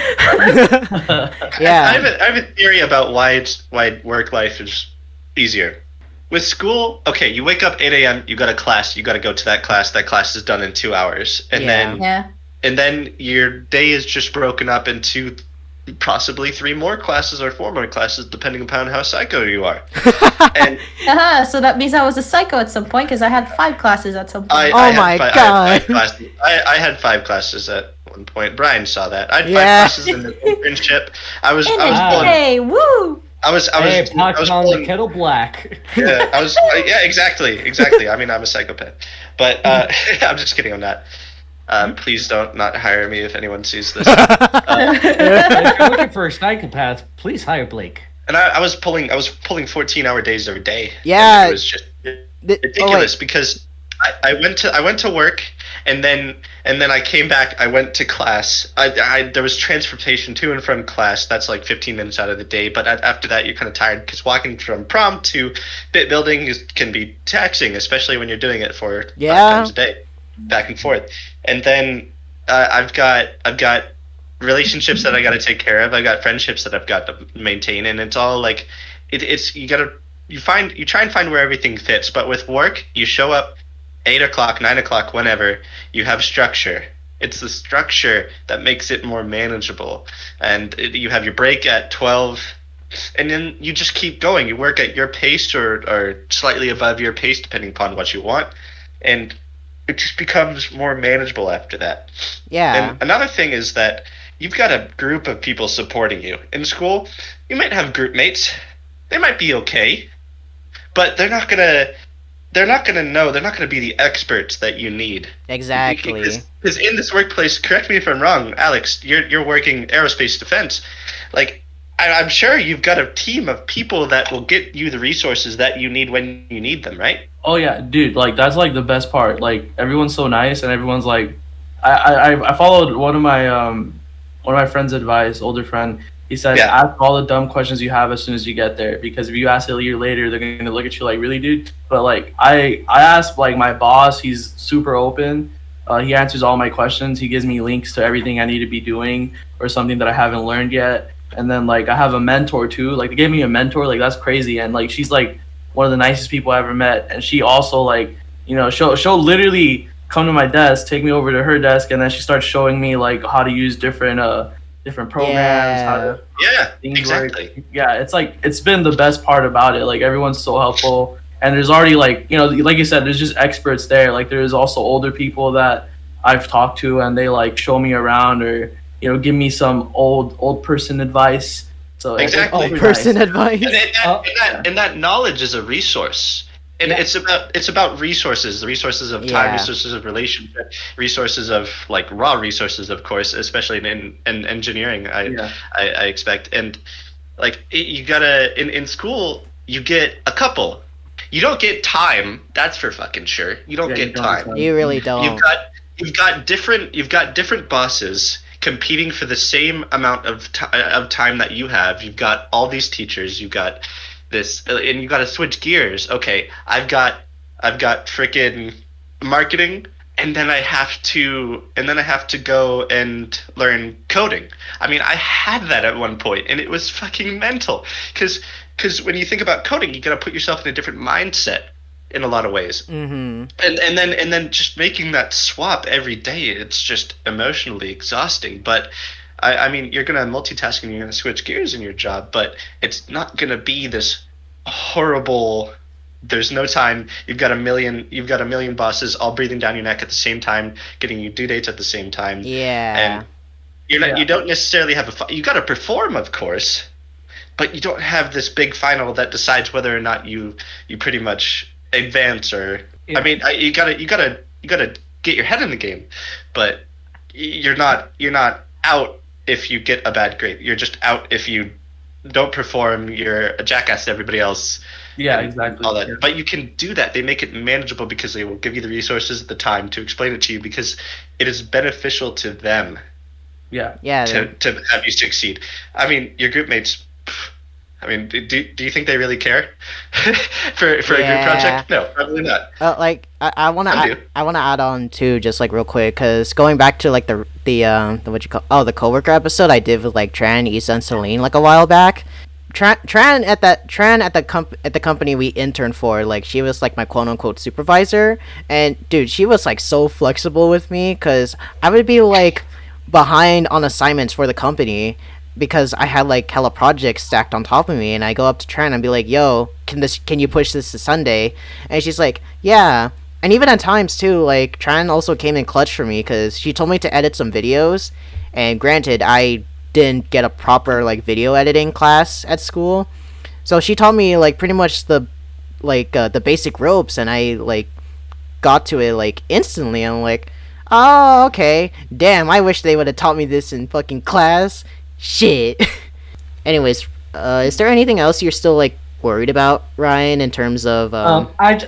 Yeah. I have a theory about why work life is easier. With school, okay, you wake up 8 a.m., you got a class, you got to go to that class. That class is done in 2 hours. And then your day is just broken up into possibly 3 more classes or 4 more classes, depending upon how psycho you are. And so that means I was a psycho at some point because I had 5 classes at some point. Oh my God. I had 5 classes at one point. Brian saw that. I had 5 classes in the internship. I was pulling. Woo! I was on the kettle black. Yeah, exactly. I mean, I'm a psychopath, but I'm just kidding on that. Please don't not hire me if anyone sees this. If you're looking for a psychopath, please hire Blake. And I was pulling 14-hour days every day. Yeah, it was just ridiculous because I went to work and then I came back. I went to class. There was transportation to and from class. That's like 15 minutes out of the day. But after that, you're kind of tired because walking from prom to bit building can be taxing, especially when you're doing it for 5 times a day, back and forth. And then I've got relationships that I got to take care of. I've got friendships that I've got to maintain, and it's all like you try and find where everything fits. But with work, you show up 8 o'clock, 9 o'clock, whenever. You have structure. It's the structure that makes it more manageable. And you have your break at 12, and then you just keep going. You work at your pace or slightly above your pace, depending upon what you want. And it just becomes more manageable after that. Yeah. And another thing is that you've got a group of people supporting you. In school, you might have group mates. They might be okay, but they're not gonna know. They're not gonna be the experts that you need. Exactly. Because in this workplace, correct me if I'm wrong, Alex. You're working aerospace defense. Like, I'm sure you've got a team of people that will get you the resources that you need when you need them, right? Oh yeah, dude. Like that's like the best part. Like everyone's so nice, and everyone's like, I followed one of my friend's advice, older friend. He said, ask all the dumb questions you have as soon as you get there, because if you ask it a year later, they're gonna look at you like, really, dude? But like I asked like my boss. He's super open. He answers all my questions. He gives me links to everything I need to be doing or something that I haven't learned yet. And then like I have a mentor too. Like they gave me a mentor. Like that's crazy. And like she's like one of the nicest people I ever met. And she also like, you know, she'll literally come to my desk, take me over to her desk, and then she starts showing me like how to use different programs. How to exactly. Work. Yeah, it's like it's been the best part about it. Like everyone's so helpful. And there's already like, you know, like you said, there's just experts there. Like there's also older people that I've talked to, and they like show me around or, you know, give me some old person advice. So exactly, old person advice. And that knowledge is a resource. And it's about resources, the resources of time, resources of relationship, resources of like raw resources, of course, especially in engineering. I expect, and like you gotta in school you get a couple. You don't get time. That's for fucking sure. You don't get time. You really don't. You've got different bosses competing for the same amount of time that you have. You've got all these teachers. You've got this, and you got to switch gears. Okay, I've got freaking marketing, and then I have to go and learn coding. I mean, I had that at one point, and it was fucking mental. Because when you think about coding, you got to put yourself in a different mindset in a lot of ways. Mm-hmm. And then just making that swap every day, it's just emotionally exhausting. But I mean, you're gonna multitask and you're gonna switch gears in your job, but it's not gonna be this horrible. There's no time. You've got a million bosses all breathing down your neck at the same time, getting you due dates at the same time. Yeah. And you don't necessarily have you got to perform, of course, but you don't have this big final that decides whether or not you pretty much advance or. I mean, you gotta get your head in the game, but you're not out if you get a bad grade. You're just out if you don't perform. You're a jackass to everybody else. Yeah, exactly. All that. But you can do that. They make it manageable because they will give you the resources, the time to explain it to you because it is beneficial to them. Yeah. To have you succeed. I mean, your group mates. I mean, do you think they really care for a group project? No, probably not. Like I want to add on too, just like real quick, because going back to like the the coworker episode I did with like Tran, Issa, and Celine like a while back. Tran at the company we interned for, like she was like my quote unquote supervisor, and dude, she was like so flexible with me because I would be like behind on assignments for the company because I had like hella projects stacked on top of me, and I go up to Tran and be like, "Yo, can you push this to Sunday?" And she's like, "Yeah." And even at times too, like Tran also came in clutch for me because she told me to edit some videos, and granted, I didn't get a proper like video editing class at school, so she taught me like pretty much the basic ropes, and I like got to it like instantly. I'm like, oh, okay, damn, I wish they would have taught me this in fucking class. Shit. Anyways, is there anything else you're still like worried about, Ryan, in terms of I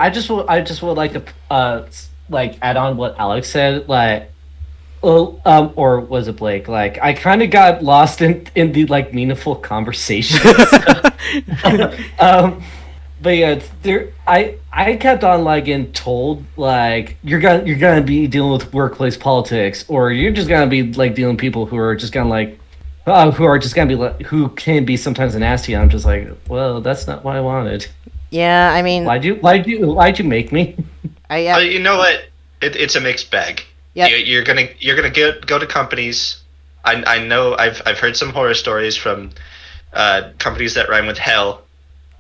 just would like to like add on what Alex said, like or was it Blake? Like I kind of got lost in the like meaningful conversations. But yeah, I kept on like getting told like you're gonna be dealing with workplace politics, or you're just gonna be like dealing with people who are just gonna like who are just gonna be like, who can be sometimes nasty. And I'm just like, well, that's not what I wanted. Yeah, I mean, why'd you make me? You know what? It's a mixed bag. Yeah, you're gonna go to companies. I know I've heard some horror stories from companies that rhyme with hell.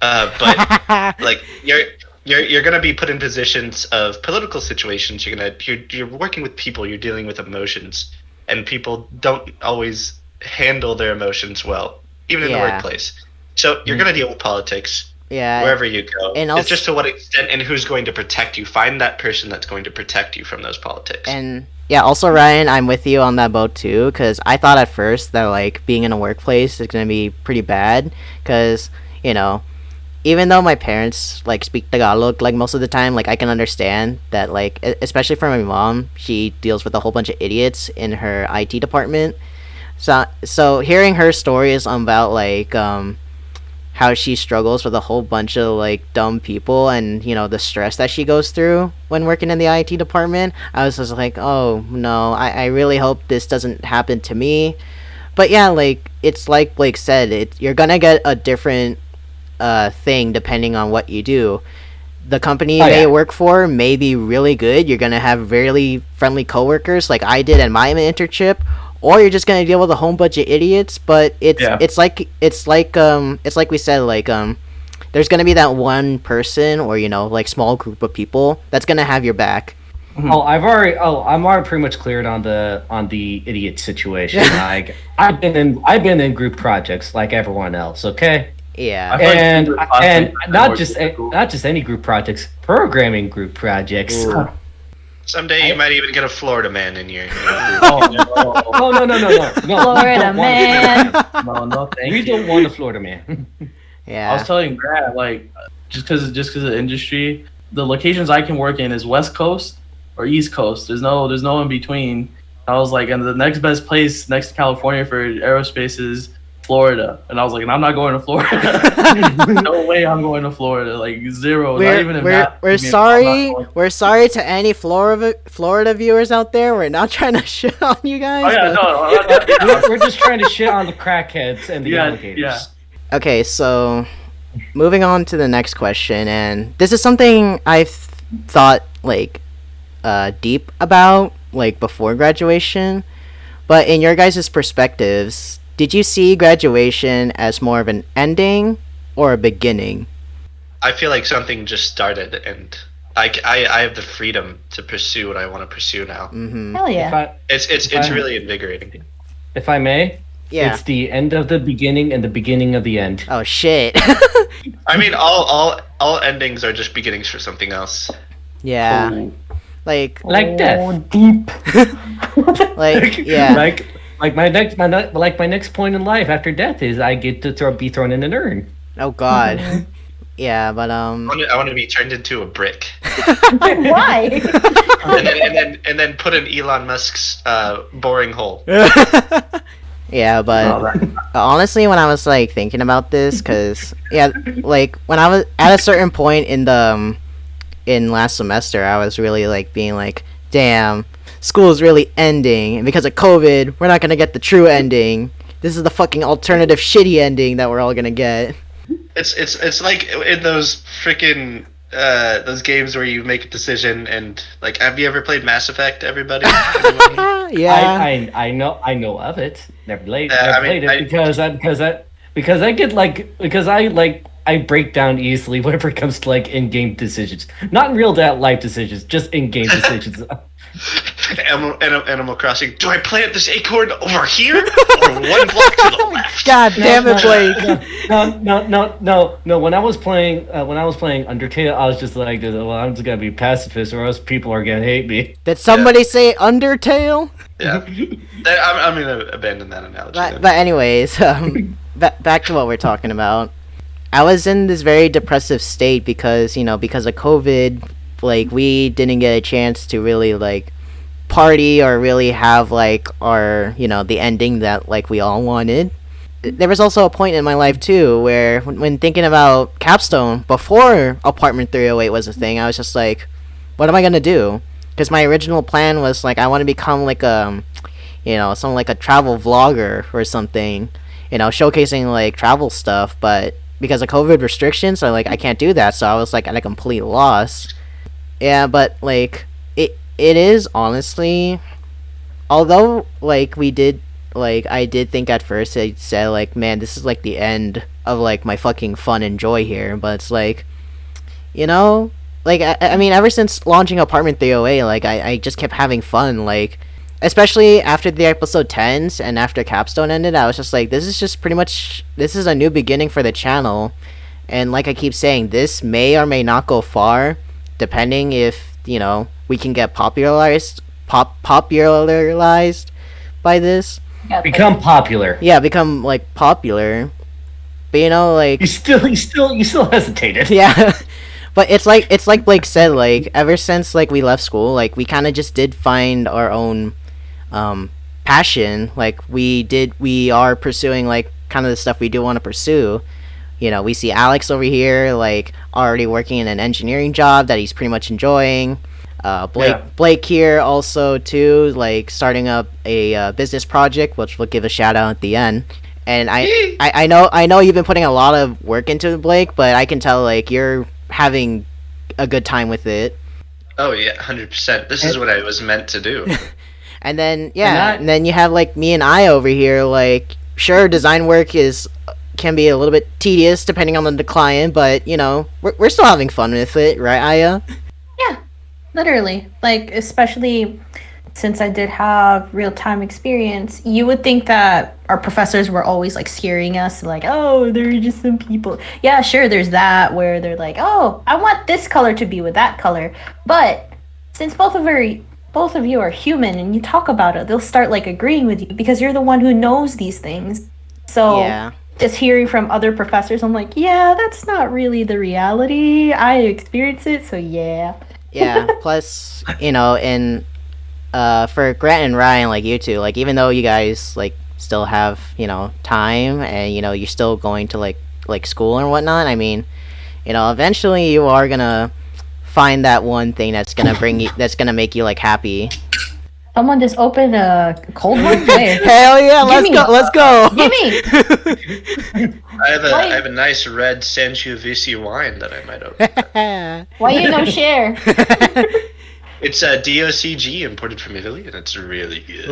But like you're gonna be put in positions of political situations. You're working with people. You're dealing with emotions, and people don't always handle their emotions well, even in the workplace. So you're gonna deal with politics. Yeah, wherever you go. And it's just to what extent and who's going to protect you. Find that person that's going to protect you from those politics. And yeah, also Ryan, I'm with you on that boat too, because I thought at first that like being in a workplace is gonna be pretty bad, because even though my parents like speak Tagalog like most of the time, like I can understand that, like especially for my mom, she deals with a whole bunch of idiots in her IT department. So hearing her stories about like how she struggles with a whole bunch of like dumb people, and the stress that she goes through when working in the IT department, I was just like, oh no, I really hope this doesn't happen to me. But yeah, like it's like Blake said, you're gonna get a different thing depending on what you do. The company you may work for may be really good. You're gonna have really friendly coworkers like I did at my internship, or you're just gonna deal with a whole bunch of idiots. But it's like we said, like there's gonna be that one person or like small group of people that's gonna have your back. Mm-hmm. I'm already pretty much cleared on the idiot situation. Like I've been in group projects like everyone else. Okay. Yeah, and not just any group projects, programming group projects. Ooh. Someday you might even get a Florida man in your group. Oh, no. Florida man. No, thank you. We don't want a Florida man. Yeah. I was telling Brad, like, just because of the industry, the locations I can work in is West Coast or East Coast. There's no in between. I was like, and the next best place next to California for aerospace is Florida, and I was like, and I'm not going to Florida. No way I'm going to Florida. Like zero. We're sorry to any Florida viewers out there. We're not trying to shit on you guys. Oh yeah, no. We're just trying to shit on the crackheads and the alligators. Yeah. Okay, so moving on to the next question, and this is something I've thought like deep about like before graduation. But in your guys' perspectives, did you see graduation as more of an ending or a beginning? I feel like something just started, and I have the freedom to pursue what I want to pursue now. Mm-hmm. Hell yeah. It's really invigorating. If I may, Yeah. it's the end of the beginning and the beginning of the end. Oh shit. I mean, all endings are just beginnings for something else. Yeah. Like death. Deep. yeah. Like my next point in life after death is I get to be thrown in an urn. Oh god. Yeah, but I want to be turned into a brick. Why? and then put in Elon Musk's boring hole. Yeah, but honestly, when I was like thinking about this, cause yeah, like when I was at a certain point in the in last semester, I was really like being like, damn, school is really ending, and because of COVID, we're not gonna get the true ending. This is the fucking alternative shitty ending that we're all gonna get. It's like in those freaking those games where you make a decision and like, have you ever played Mass Effect? Everybody? Yeah. I know of it. Never played it because I break down easily whenever it comes to like in-game decisions. Not in real life decisions, just in-game decisions. Animal Crossing. Do I plant this acorn over here or one block to the left? God damn it, Blake. No. When I was playing Undertale, I was just like, well, I'm just gonna be pacifist, or else people are gonna hate me. Did somebody say Undertale? Yeah. I'm gonna abandon that analogy. But anyways, back to what we're talking about. I was in this very depressive state because of COVID, like we didn't get a chance to really like party or really have like our the ending that like we all wanted. There was also a point in my life too where when thinking about capstone before apartment 308 was a thing, I was just like, what am I gonna do? Because my original plan was like I want to become like something like a travel vlogger or something, showcasing like travel stuff, but because of COVID restrictions, I can't do that, so I was like at a complete loss. Yeah, but like it is honestly, although like we did like I did think at first I said like, man, this is like the end of like my fucking fun and joy here, but it's like like I mean ever since launching apartment 308, like I just kept having fun, like especially after the episode 10s and after capstone ended, I was just like, this is a new beginning for the channel, and like I keep saying, this may or may not go far depending if we can get popularized by this. Become popular. Yeah, become like popular. But like you still hesitated. Yeah. But it's like Blake said, like ever since like we left school, like we kind of just did find our own passion. Like we are pursuing like kind of the stuff we do want to pursue. We see Alex over here like already working in an engineering job that he's pretty much enjoying. Blake here also too, like starting up a business project, which we'll give a shout out at the end. And I know you've been putting a lot of work into it, Blake, but I can tell like you're having a good time with it. Oh yeah, 100%. This is what I was meant to do. And then and then you have like me and I over here. Like sure, design work can be a little bit tedious depending on the client, but we're still having fun with it, right, Aya? Yeah, literally. Like especially since I did have real-time experience, you would think that our professors were always like scaring us, like, oh, they're just some people. Yeah, sure, there's that where they're like, oh, I want this color to be with that color. But since both of you are human and you talk about it, they'll start like agreeing with you because you're the one who knows these things. So yeah. Just hearing from other professors, I'm like, yeah, that's not really the reality. I experience it, so yeah. Yeah, plus, for Grant and Ryan, like you two, like even though you guys like still have time and you're still going to like school and whatnot, I mean eventually you are gonna find that one thing that's gonna make you like happy. Someone just opened a cold one. Hell yeah, let's go. Give me. I have a nice red Sangiovese wine that I might open. Why you no share? It's a DOCG imported from Italy, and it's really good.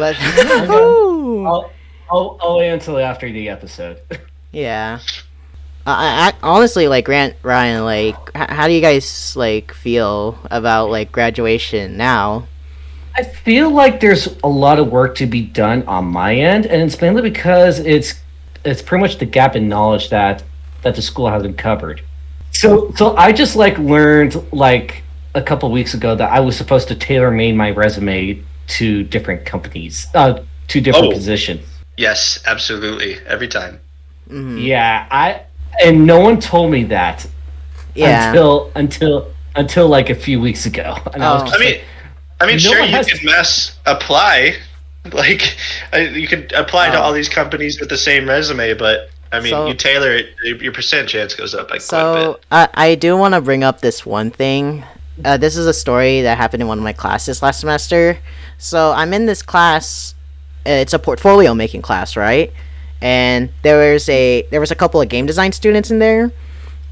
I'll wait until after the episode. Yeah. I honestly, like, Ryan, like, how do you guys, like, feel about, like, graduation now? I feel like there's a lot of work to be done on my end, and it's mainly because it's pretty much the gap in knowledge that the school hasn't covered. So I just, like, learned, like, a couple weeks ago that I was supposed to tailor-made my resume to different companies, to different positions. Yes, absolutely. Every time. Mm-hmm. Yeah, and no one told me that until like a few weeks ago. And I mean, sure, you can mass apply. Like, you could apply to all these companies with the same resume, but I mean, you tailor it, your percent chance goes up quite a bit. I do want to bring up this one thing. This is a story that happened in one of my classes last semester. So I'm in this class. It's a portfolio making class, right? And there was a couple of game design students in there,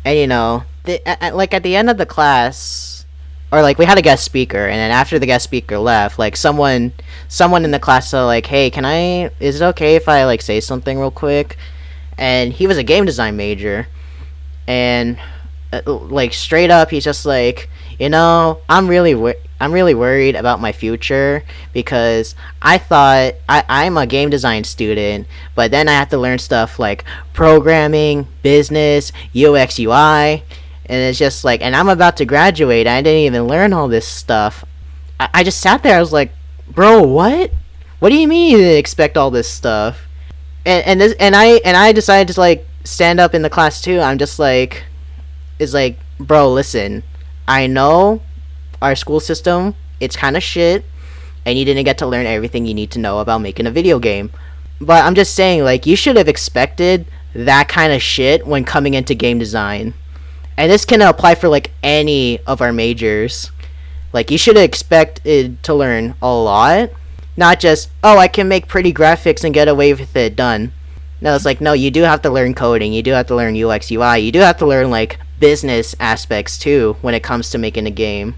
and you know, like at the end of the class, or like we had a guest speaker, and then after the guest speaker left, like someone in the class said like, "Hey, is it okay if I like say something real quick?" And he was a game design major, and like straight up, he's just like, you know, I'm really worried about my future because I thought I'm a game design student, but then I have to learn stuff like programming, business, UX, UI, and it's just like, and I'm about to graduate. I didn't even learn all this stuff. I just sat there. I was like, bro, what? What do you mean you didn't expect all this stuff? And I decided to like stand up in the class too. I'm just like, it's like, bro, listen, I know our school system, it's kind of shit, and you didn't get to learn everything you need to know about making a video game. But I'm just saying, like, you should have expected that kind of shit when coming into game design. And this can apply for, like, any of our majors. Like, you should have expected to learn a lot. Not just, oh, I can make pretty graphics and get away with it, done. No, it's like, no, you do have to learn coding. You do have to learn UX, UI. You do have to learn, like, business aspects, too, when it comes to making a game.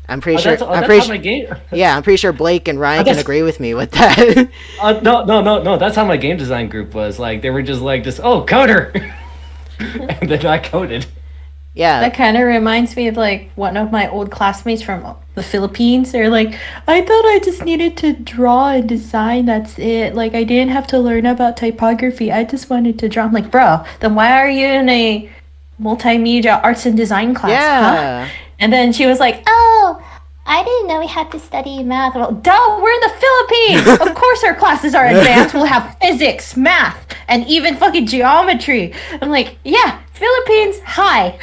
I'm pretty sure. I'm pretty sure Blake and Ryan can agree with me with that. No. That's how my game design group was. Like they were just like this. Oh, coder, and then I coded. Yeah, that kind of reminds me of like one of my old classmates from the Philippines. They're like, I thought I just needed to draw and design. That's it. Like I didn't have to learn about typography. I just wanted to draw. I'm like, bro, then why are you in a multimedia arts and design class? Yeah. Huh? And then she was like, oh, I didn't know we had to study math. Well, duh, we're in the Philippines. Of course our classes are advanced. We'll have physics, math, and even fucking geometry. I'm like, yeah, Philippines, hi.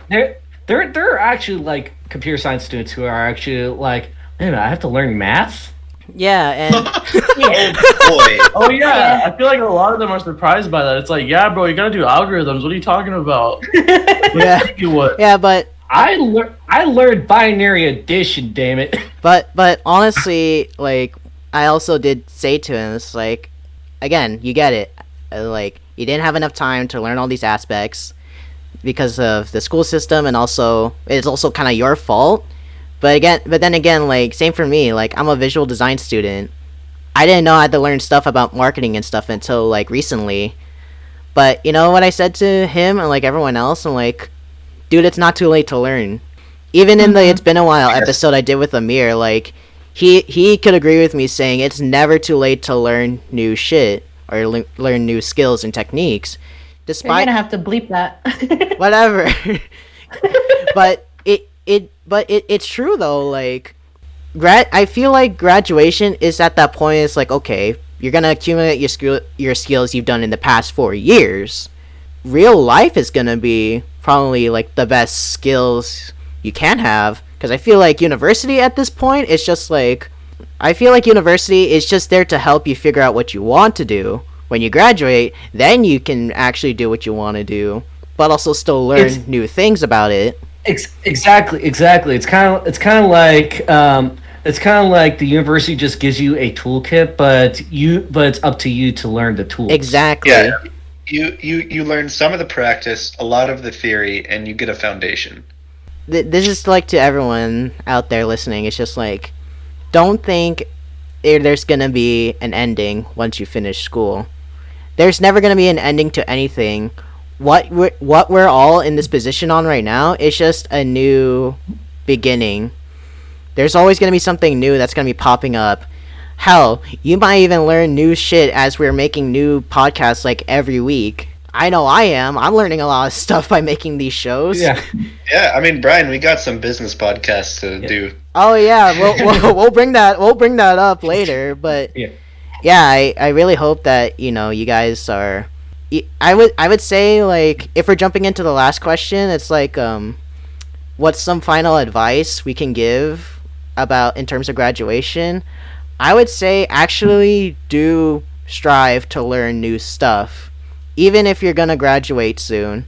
There are actually, like, computer science students who are actually like, man, I have to learn math? Yeah, and... Oh, yeah. I feel like a lot of them are surprised by that. It's like, yeah, bro, you gotta do algorithms. What are you talking about? Yeah. You what? Yeah, but... I learned binary addition, damn it. But honestly, like, I also did say to him, it's like, again, you get it. Like, you didn't have enough time to learn all these aspects because of the school system, and also, it's also kind of your fault. But then again, like, same for me. Like, I'm a visual design student. I didn't know I had to learn stuff about marketing and stuff until, like, recently. But, you know what I said to him and, like, everyone else? I'm like, dude, it's not too late to learn. Even in the It's Been a While episode I did with Amir, like, he could agree with me saying it's never too late to learn new shit or learn new skills and techniques. You're gonna have to bleep that. Whatever. But it's true though. Like, I feel like graduation is at that point. It's like, okay, you're gonna accumulate your skills you've done in the past 4 years. Real life is gonna be probably like the best skills you can have, because I feel like university at this point is just like, I feel like university is just there to help you figure out what you want to do. When you graduate, then you can actually do what you want to do, but also still learn new things about it. Exactly. It's kind of like the university just gives you a toolkit, but it's up to you to learn the tools. Exactly. Yeah. You learn some of the practice, a lot of the theory, and you get a foundation. this is like to everyone out there listening. It's just like, don't think there's gonna be an ending once you finish school. There's never gonna be an ending to anything. What we're all in this position on right now is just a new beginning. There's always gonna be something new that's gonna be popping up. Hell, you might even learn new shit as we're making new podcasts like every week. I know I am. I'm learning a lot of stuff by making these shows. Yeah. Yeah, I mean, Brian, we got some business podcasts to do. Oh yeah, we'll bring that up later. But yeah, I really hope that you guys are. I would say, like, if we're jumping into the last question, it's like what's some final advice we can give about in terms of graduation? I would say actually do strive to learn new stuff, even if you're gonna graduate soon.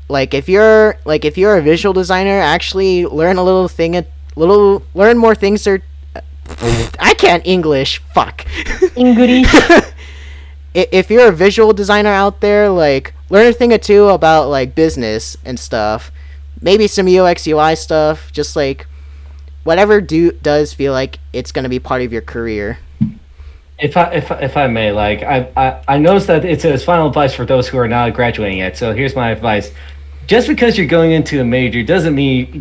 Like if you're a visual designer, actually learn learn more things. I can't English. Fuck. English. If you're a visual designer out there, like, learn a thing or two about like business and stuff. Maybe some UX UI stuff. Just like whatever does feel like it's gonna be part of your career. If I may, like, I noticed that it says final advice for those who are not graduating yet. So here's my advice: just because you're going into a major doesn't mean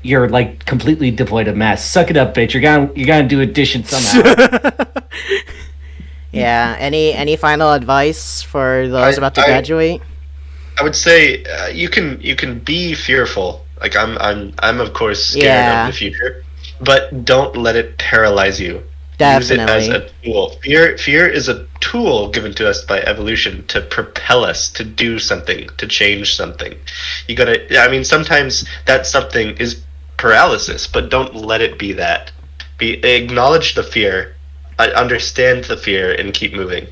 you're like completely devoid of math. Suck it up, bitch. You're gonna do addition somehow. Yeah. Any final advice for those about to graduate? I would say you can be fearful. Like I'm of course scared of the future, but don't let it paralyze you. Definitely. Use it as a tool. Fear is a tool given to us by evolution to propel us to do something, to change something. I mean, sometimes that something is paralysis, but don't let it be that. Acknowledge the fear, understand the fear, and keep moving.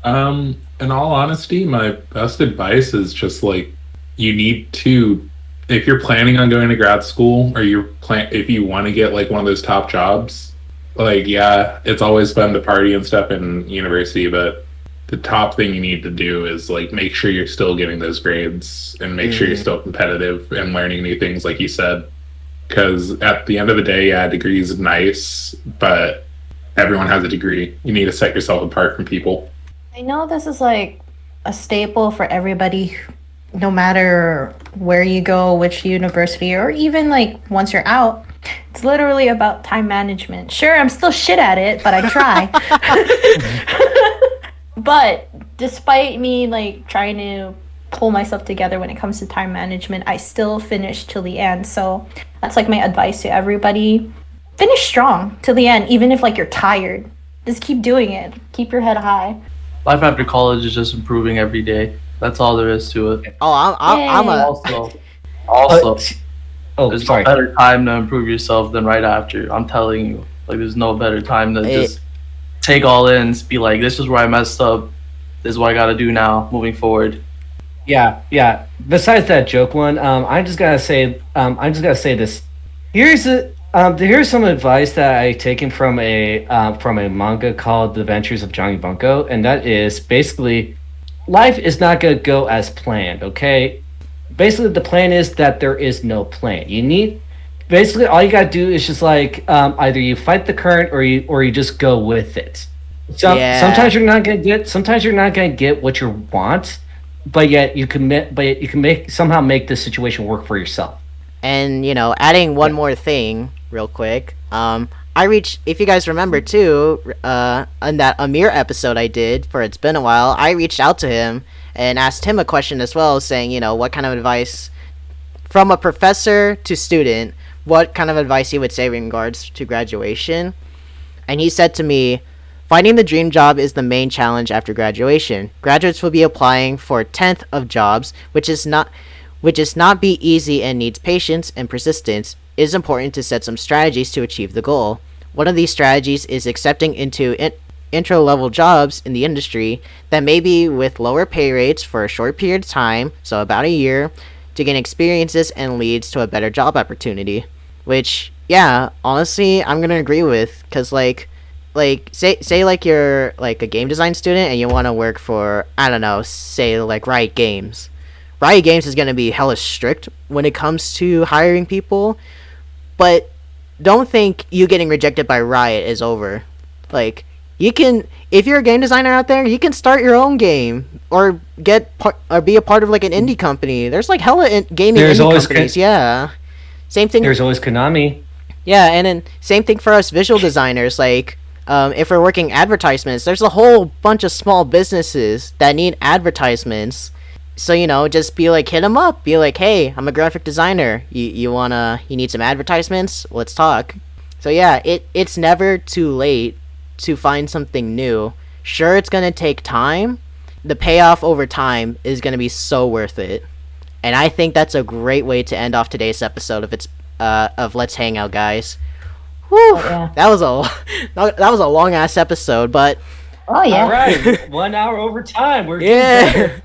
In all honesty, my best advice is just like, you need to, if you're planning on going to grad school, or if you want to get like one of those top jobs, like, yeah, it's always fun to party and stuff in university, but the top thing you need to do is like make sure you're still getting those grades and make sure you're still competitive and learning new things, like you said. Because at the end of the day, yeah, degree is nice, but everyone has a degree. You need to set yourself apart from people. I know this is like a staple for everybody, no matter where you go, which university, or even like once you're out. It's literally about time management. Sure, I'm still shit at it, but I try. But despite me like trying to pull myself together when it comes to time management, I still finish till the end. So that's like my advice to everybody. Finish strong till the end, even if like you're tired. Just keep doing it. Keep your head high. Life after college is just improving every day. That's all there is to it. Oh, I'm a also, there's no better time to improve yourself than right after. I'm telling you, like, there's no better time to just take all in and be like, this is where I messed up. This is what I got to do now, moving forward. Yeah. Besides that joke one, I'm just gonna say this. Here's some advice that I taken from a manga called The Adventures of Johnny Bunko, and that is basically, life is not gonna go as planned. Okay, basically the plan is that there is no plan. Basically all you gotta do is just like either you fight the current or you just go with it. Sometimes you're not gonna get what you want, but yet you can somehow make the situation work for yourself. And adding one more thing real quick, if you guys remember too, on that Amir episode I did for It's Been a While, I reached out to him and asked him a question as well, saying, what kind of advice from a professor to student, what kind of advice he would say in regards to graduation. And he said to me, finding the dream job is the main challenge after graduation. Graduates will be applying for a tenth of jobs, which is not be easy and needs patience and persistence. It is important to set some strategies to achieve the goal. One of these strategies is accepting into intro-level jobs in the industry that may be with lower pay rates for a short period of time, so about a year, to gain experiences and leads to a better job opportunity. Which, yeah, honestly, I'm gonna agree with, because say like you're like a game design student and you want to work for, I don't know, say like Riot Games. Riot Games is gonna be hella strict when it comes to hiring people, but don't think you getting rejected by Riot is over. Like, you can, if you're a game designer out there, you can start your own game or or be a part of like an indie company. There's like hella gaming indie companies. Yeah, same thing. There's always Konami. Yeah, and then same thing for us visual designers. Like, if we're working advertisements, there's a whole bunch of small businesses that need advertisements. So, you know, just be like, hit them up. Be like, hey, I'm a graphic designer. You need some advertisements? Let's talk. So yeah, it's never too late to find something new. Sure, it's gonna take time. The payoff over time is gonna be so worth it. And I think that's a great way to end off today's episode of Let's Hang Out, guys. Whew, yeah. That was a long ass episode, but oh yeah. All right, 1 hour over time. We're yeah.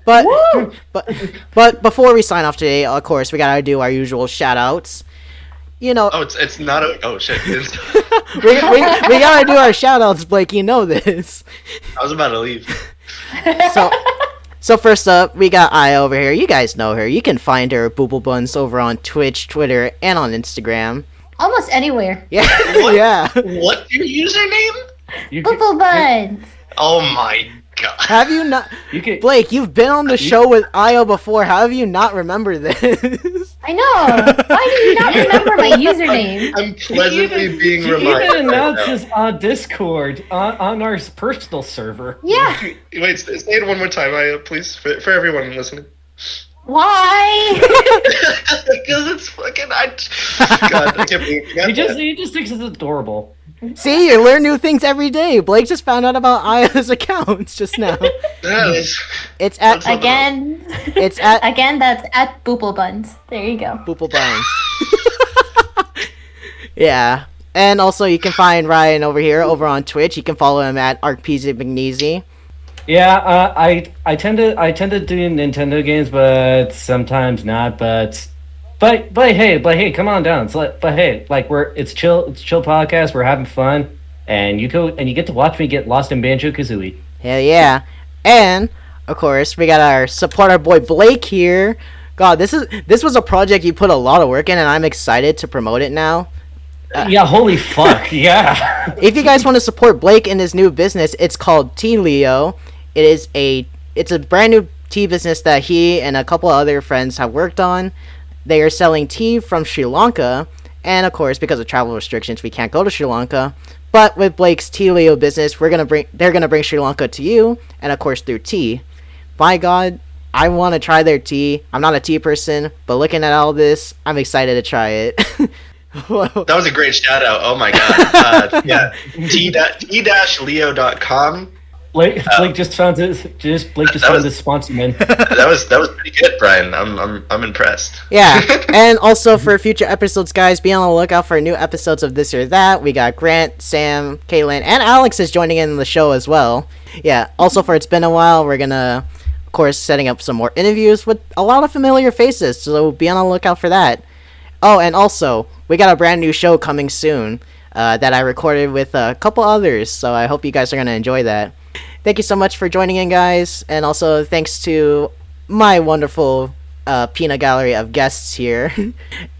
But before we sign off today, of course, we gotta do our usual shout outs. You know. Oh, it's not. Oh shit. we gotta do our shout outs, Blake. You know this. I was about to leave. So first up, we got Aya over here. You guys know her. You can find her Booble Buns over on Twitch, Twitter, and on Instagram. Almost anywhere. Yeah. What? Yeah. What's your username? Booble Buns. Oh my god. Have you not? Blake, you've been on the show with Io before. How have you not remember this? I know. Why do you not remember my username? I'm pleasantly being reminded. You even announced this on Discord on our personal server. Yeah. Wait, say it one more time, Io, please, for everyone listening. Why? Because it's fucking. God, I can't believe He just thinks it's adorable. See, you learn new things every day. Blake just found out about Aya's accounts just now. It's at again. It's at again. That's at Boople Buns. There you go. Boople Buns. Yeah, and also you can find Ryan over on Twitch. You can follow him at ArcPZMcneezy. Yeah, I tend to do Nintendo games, but sometimes not. But hey, come on down. It's chill podcast. We're having fun, and you get to watch me get lost in Banjo-Kazooie. Hell yeah! And of course, we got our support our boy Blake here. God, this was a project you put a lot of work in, and I'm excited to promote it now. Yeah, holy fuck, yeah. If you guys want to support Blake in his new business, it's called Tea Leo. It's a brand new tea business that he and a couple of other friends have worked on. They are selling tea from Sri Lanka, and of course, because of travel restrictions, we can't go to Sri Lanka. But with Blake's Tea Leo business, they're gonna bring Sri Lanka to you, and of course through tea. By God, I want to try their tea. I'm not a tea person, but looking at all this, I'm excited to try it. That was a great shout out. Oh my god. Yeah. t-leo.com. Blake just found this. Blake just found this sponsor, man. That was pretty good, Brian. I'm impressed. Yeah, and also for future episodes, guys, be on the lookout for new episodes of This or That. We got Grant, Sam, Caitlin, and Alex is joining in the show as well. Yeah. Also, for It's Been a While, we're gonna, of course, setting up some more interviews with a lot of familiar faces. So be on the lookout for that. Oh, and also, we got a brand new show coming soon that I recorded with a couple others. So I hope you guys are gonna enjoy that. Thank you so much for joining in, guys, and also thanks to my wonderful peanut gallery of guests here.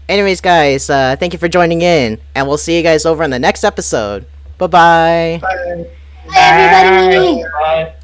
Anyways, guys, thank you for joining in, and we'll see you guys over in the next episode. Bye-bye. Bye. Bye, everybody. Bye.